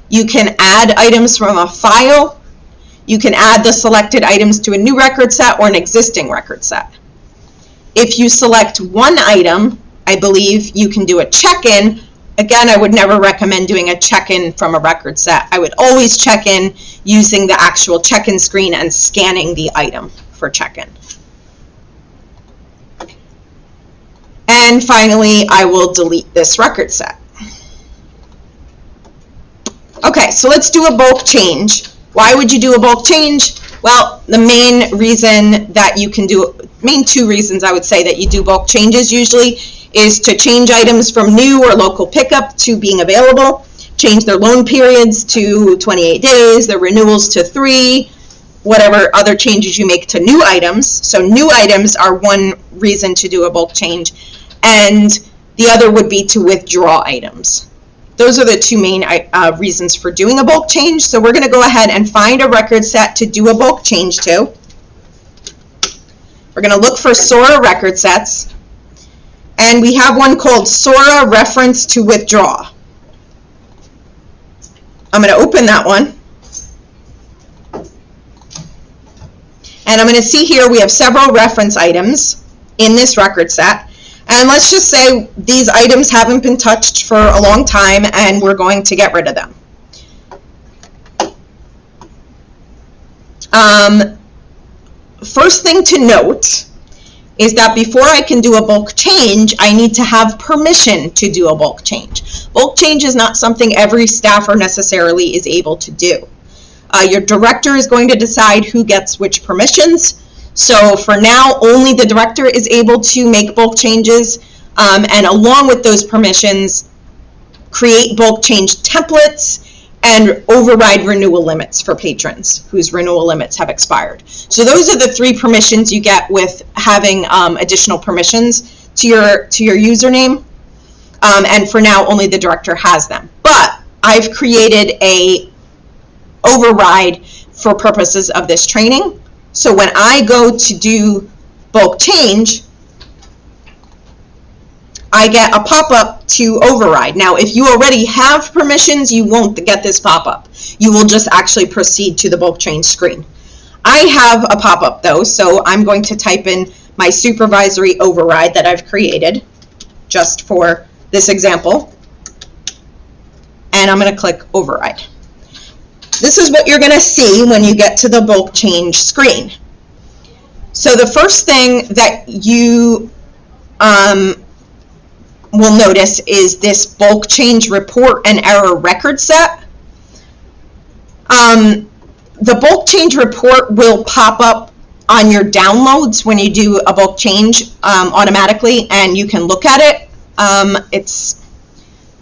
You can add items from a file. You can add the selected items to a new record set or an existing record set. If you select one item, I believe you can do a check-in. Again, I would never recommend doing a check-in from a record set. I would always check in using the actual check-in screen and scanning the item for check-in. And finally, I will delete this record set. Okay, so let's do a bulk change. Why would you do a bulk change? Well, the main reason that you can do, main 2 reasons I would say that you do bulk changes usually is to change items from new or local pickup to being available, change their loan periods to 28 days, their renewals to 3, whatever other changes you make to new items. So new items are one reason to do a bulk change, and the other would be to withdraw items. Those are the 2 main reasons for doing a bulk change. So we're going to go ahead and find a record set to do a bulk change to. We're going to look for SORA record sets. And we have one called SORA reference to withdraw. I'm going to open that one. And I'm going to see here we have several reference items in this record set. And let's just say these items haven't been touched for a long time and we're going to get rid of them. First thing to note is that before I can do a bulk change, I need to have permission to do a bulk change. Bulk change is not something every staffer necessarily is able to do. Your director is going to decide who gets which permissions. So for now, only the director is able to make bulk changes, and along with those permissions, create bulk change templates and override renewal limits for patrons whose renewal limits have expired. So those are the 3 permissions you get with having additional permissions to your username, and for now, only the director has them. But I've created a override for purposes of this training. So when I go to do bulk change, I get a pop-up to override. Now, if you already have permissions, you won't get this pop-up. You will just actually proceed to the bulk change screen. I have a pop-up though, so I'm going to type in my supervisory override that I've created just for this example, and I'm going to click override. This is what you're going to see when you get to the bulk change screen. So the first thing that you will notice is this bulk change report and error record set. The bulk change report will pop up on your downloads when you do a bulk change automatically, and you can look at it.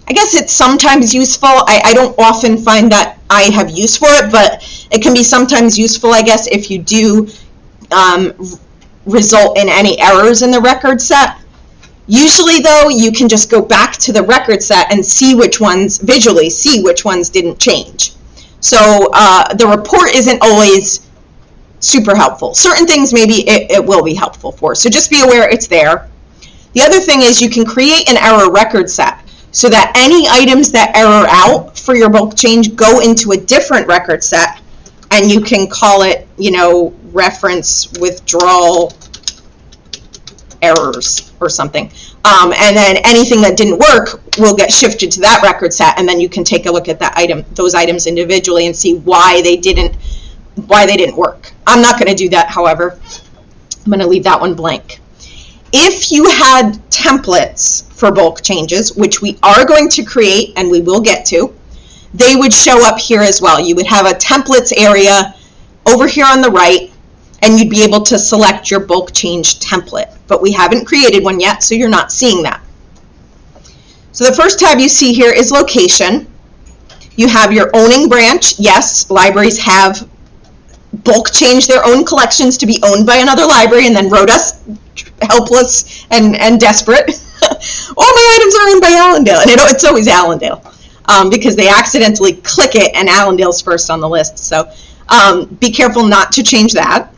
I guess it's sometimes useful. I don't often find that I have use for it, but it can be sometimes useful, I guess, if you do result in any errors in the record set. Usually, though, you can just go back to the record set and see which ones, visually see which ones didn't change. So the report isn't always super helpful. Certain things maybe it will be helpful for, so just be aware it's there. The other thing is you can create an error record set so that any items that error out for your bulk change go into a different record set, and you can call it, you know, reference withdrawal errors or something. And then anything that didn't work will get shifted to that record set, and then you can take a look at that item, those items individually, and see why they didn't work. I'm not going to do that, however. I'm going to leave that one blank. If you had templates for bulk changes, which we are going to create and we will get to, they would show up here as well. You would have a templates area over here on the right, and you'd be able to select your bulk change template. But we haven't created one yet, so you're not seeing that. So the first tab you see here is location. You have your owning branch. Yes, libraries have bulk changed their own collections to be owned by another library and then wrote us helpless and desperate. All my items are owned by Allendale, and it's always Allendale because they accidentally click it and Allendale's first on the list. So be careful not to change that.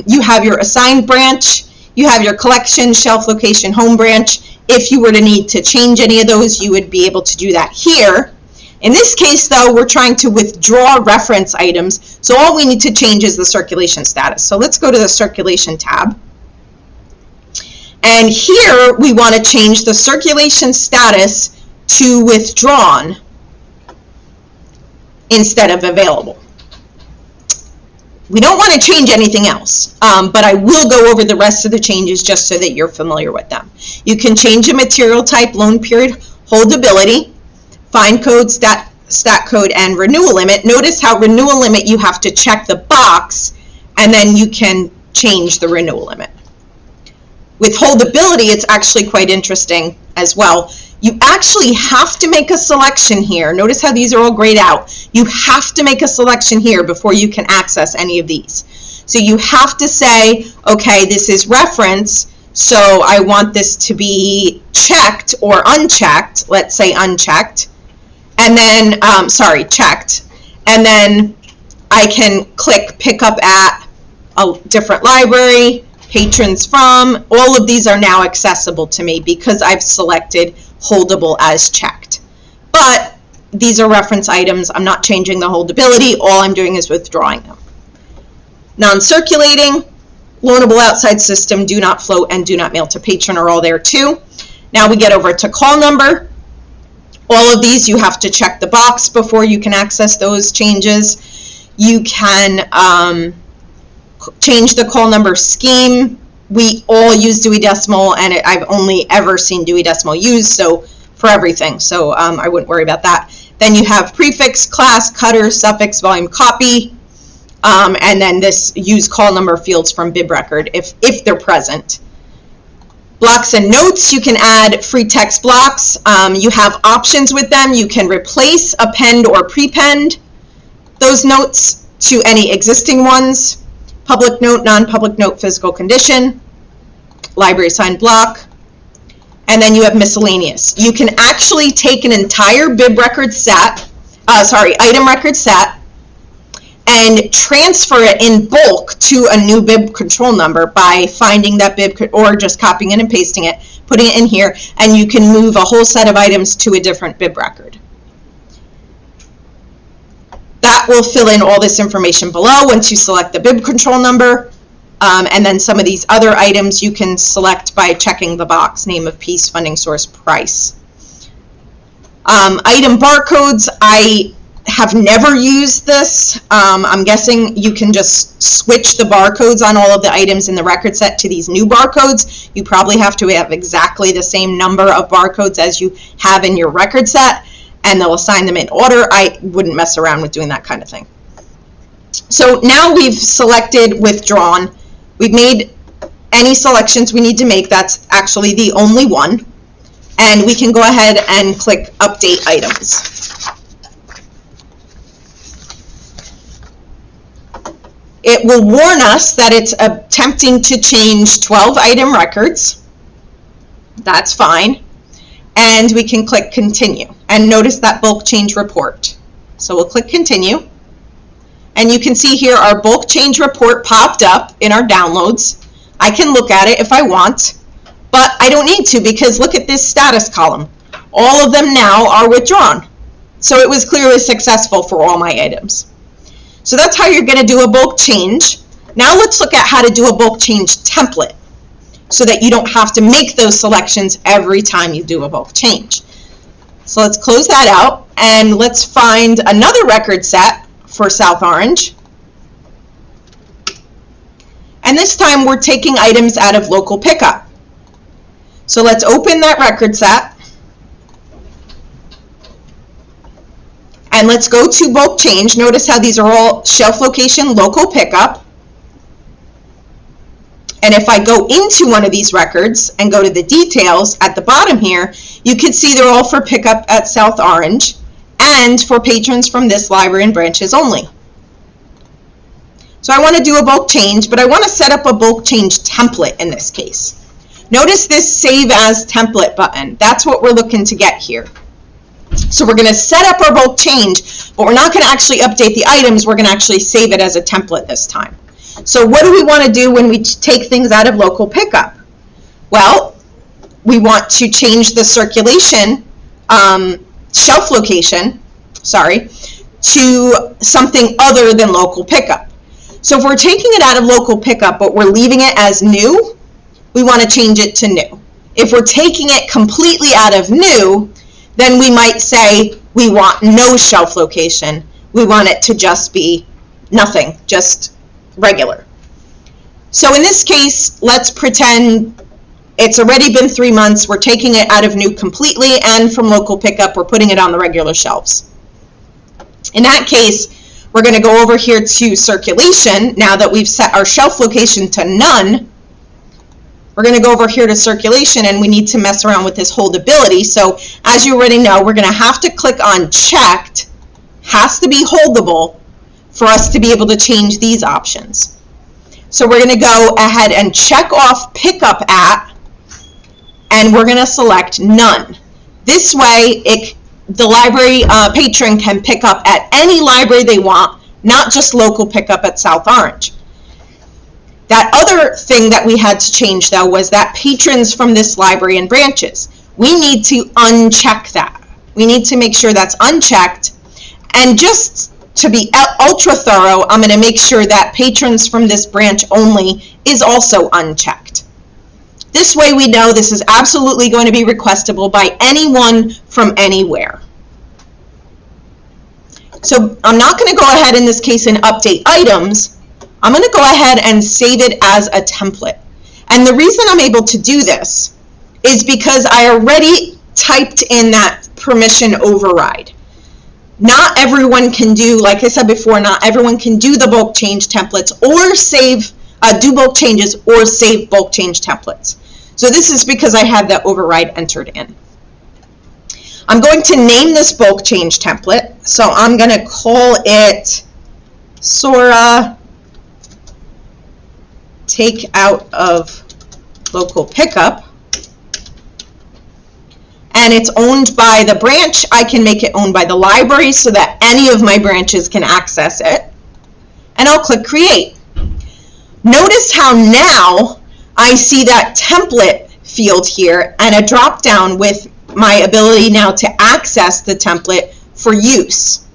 You have your assigned branch. You have your collection, shelf location, home branch. If you were to need to change any of those, you would be able to do that here. In this case, though, we're trying to withdraw reference items, so all we need to change is the circulation status. So let's go to the circulation tab. And here we want to change the circulation status to withdrawn instead of available. We don't want to change anything else, but I will go over the rest of the changes just so that you're familiar with them. You can change a material type, loan period, holdability, fine code, stat code, and renewal limit. Notice how renewal limit you have to check the box, and then you can change the renewal limit. With holdability, it's actually quite interesting as well. You actually have to make a selection here. Notice how these are all grayed out. You have to make a selection here before you can access any of these. So you have to say, okay, this is reference, so I want this to be checked or unchecked. Let's say unchecked. And then, checked. And then I can click pick up at a different library, patrons from. All of these are now accessible to me because I've selected holdable as checked. But these are reference items. I'm not changing the holdability. All I'm doing is withdrawing them. Non-circulating, loanable outside system, do not float, and do not mail to patron are all there too. Now we get over to call number. All of these you have to check the box before you can access those changes. You can change the call number scheme. We all use Dewey Decimal, and I've only ever seen Dewey Decimal used, so for everything, so I wouldn't worry about that. Then you have prefix, class, cutter, suffix, volume, copy, and then this use call number fields from bib record if they're present. Blocks and notes, you can add free text blocks. You have options with them. You can replace, append, or prepend those notes to any existing ones. Public note, non-public note, physical condition, library assigned block, and then you have miscellaneous. You can actually take an entire bib record set, item record set, and transfer it in bulk to a new bib control number by finding that bib, or just copying it and pasting it, putting it in here, and you can move a whole set of items to a different bib record. That will fill in all this information below once you select the bib control number, and then some of these other items you can select by checking the box, name of piece, funding source, price. Item barcodes, I have never used this. I'm guessing you can just switch the barcodes on all of the items in the record set to these new barcodes. You probably have to have exactly the same number of barcodes as you have in your record set, and they'll assign them in order. I wouldn't mess around with doing that kind of thing. So now we've selected withdrawn. We've made any selections we need to make. That's actually the only one. And we can go ahead and click update items. It will warn us that it's attempting to change 12 item records. That's fine. And we can click continue. And notice that bulk change report. So we'll click continue. And you can see here our bulk change report popped up in our downloads. I can look at it if I want, but I don't need to because look at this status column. All of them now are withdrawn. So it was clearly successful for all my items. So that's how you're going to do a bulk change. Now let's look at how to do a bulk change template so that you don't have to make those selections every time you do a bulk change. So let's close that out and let's find another record set for South Orange. And this time we're taking items out of local pickup. So let's open that record set. And let's go to bulk change. Notice how these are all shelf location local pickup. And if I go into one of these records and go to the details at the bottom here, you can see they're all for pickup at South Orange and for patrons from this library and branches only. So I want to do a bulk change, but I want to set up a bulk change template in this case. Notice this Save As Template button. That's what we're looking to get here. So we're going to set up our bulk change, but we're not going to actually update the items. We're going to actually save it as a template this time. So what do we want to do when we take things out of local pickup? Well, we want to change the circulation shelf location, to something other than local pickup. So if we're taking it out of local pickup, but we're leaving it as new, we want to change it to new. If we're taking it completely out of new, then we might say we want no shelf location. We want it to just be nothing, just regular. So in this case, let's pretend it's already been 3 months. We're taking it out of new completely, and from local pickup, we're putting it on the regular shelves. In that case, we're going to go over here to circulation. Now that we've set our shelf location to none, we're going to go over here to circulation, and we need to mess around with this holdability. So as you already know, we're going to have to click on checked, has to be holdable for us to be able to change these options. So we're going to go ahead and check off pickup at, and we're going to select none. This way, the library patron can pick up at any library they want, not just local pickup at South Orange. That other thing that we had to change, though, was that patrons from this library and branches. We need to uncheck that. We need to make sure that's unchecked. And just to be ultra thorough, I'm going to make sure that patrons from this branch only is also unchecked. This way we know this is absolutely going to be requestable by anyone from anywhere. So I'm not going to go ahead in this case and update items. I'm going to go ahead and save it as a template. And the reason I'm able to do this is because I already typed in that permission override. Not everyone can do, like I said before, not everyone can do the bulk change templates or do bulk changes or save bulk change templates. So this is because I have that override entered in. I'm going to name this bulk change template. So I'm going to call it SORA Take Out of Local Pickup. And it's owned by the branch. I can make it owned by the library so that any of my branches can access it. And I'll click Create. Notice how now I see that template field here and a drop down with my ability now to access the template for use.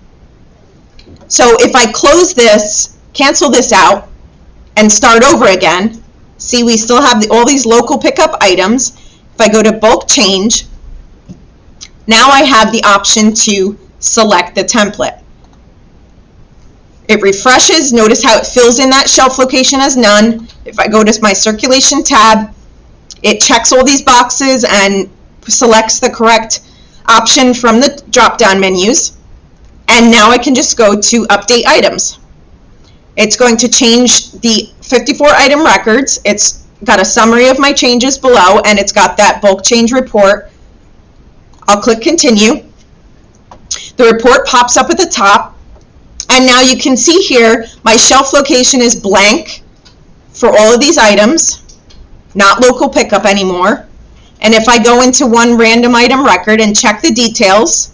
So if I close this, cancel this out, and start over again, see we still have all these local pickup items. If I go to bulk change, now I have the option to select the template. It refreshes. Notice how it fills in that shelf location as none. If I go to my circulation tab, it checks all these boxes and selects the correct option from the drop-down menus. And now I can just go to update items. It's going to change the 54 item records. It's got a summary of my changes below, and it's got that bulk change report. I'll click continue. The report pops up at the top, and now you can see here my shelf location is blank for all of these items, not local pickup anymore. And if I go into one random item record and check the details,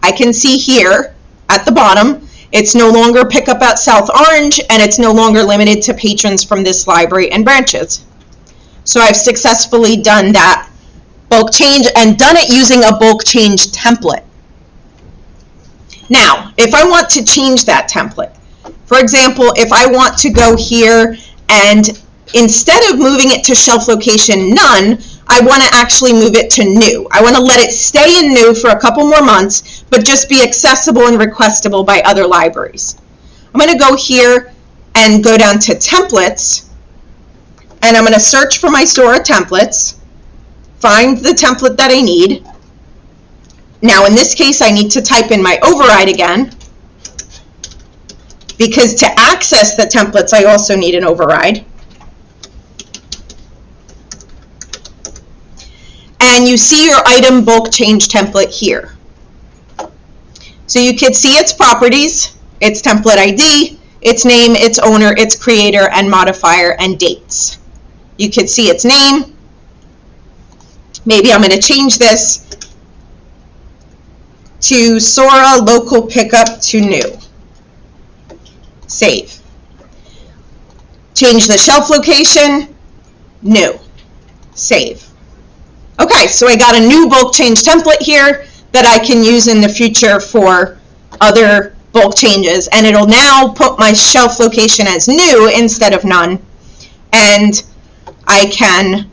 I can see here at the bottom It's no longer pick up at South Orange, and it's no longer limited to patrons from this library and branches. So I've successfully done that bulk change and done it using a bulk change template. Now, if I want to change that template, for example, if I want to go here and instead of moving it to shelf location none, I want to actually move it to new. I want to let it stay in new for a couple more months, but just be accessible and requestable by other libraries. I'm going to go here and go down to templates, and I'm going to search for my SORA templates, find the template that I need. Now in this case, I need to type in my override again, because to access the templates, I also need an override. And you see your item bulk change template here. So you can see its properties, its template ID, its name, its owner, its creator, and modifier, and dates. You can see its name. Maybe I'm going to change this to SORA local pickup to new. Save. Change the shelf location, new. Save. Okay, so I got a new bulk change template here that I can use in the future for other bulk changes, and it'll now put my shelf location as new instead of none, and I can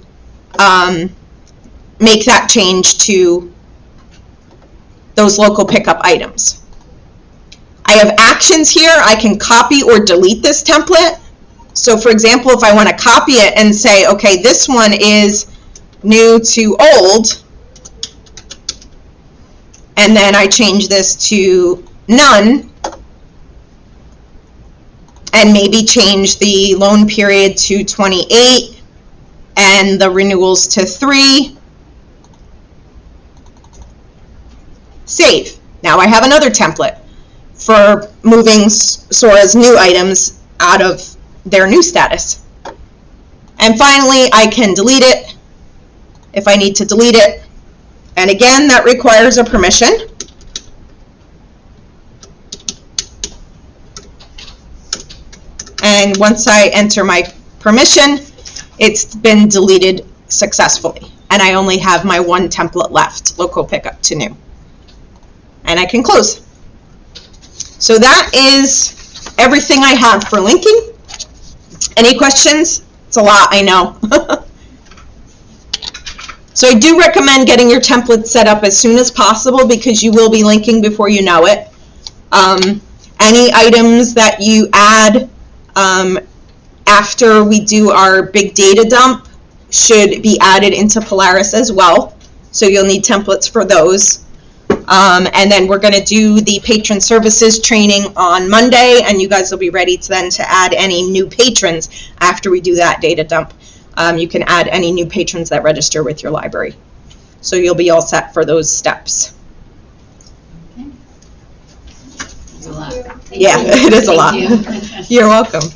make that change to those local pickup items. I have actions here. I can copy or delete this template. So for example, if I want to copy it and say, okay, this one is new to old, and then I change this to none, and maybe change the loan period to 28 and the renewals to 3. Save. Now I have another template for moving SORA's new items out of their new status. And finally, I can delete it if I need to delete it. And again, that requires a permission. And once I enter my permission, it's been deleted successfully. And I only have my one template left, local pickup to new. And I can close. So that is everything I have for linking. Any questions? It's a lot, I know. So I do recommend getting your template set up as soon as possible, because you will be linking before you know it. Any items that you add after we do our big data dump should be added into Polaris as well. So you'll need templates for those. And then we're going to do the patron services training on Monday, and you guys will be ready to add any new patrons after we do that data dump. You can add any new patrons that register with your library. So you'll be all set for those steps. It's a lot. Yeah, it is a lot. Thank you. You're welcome.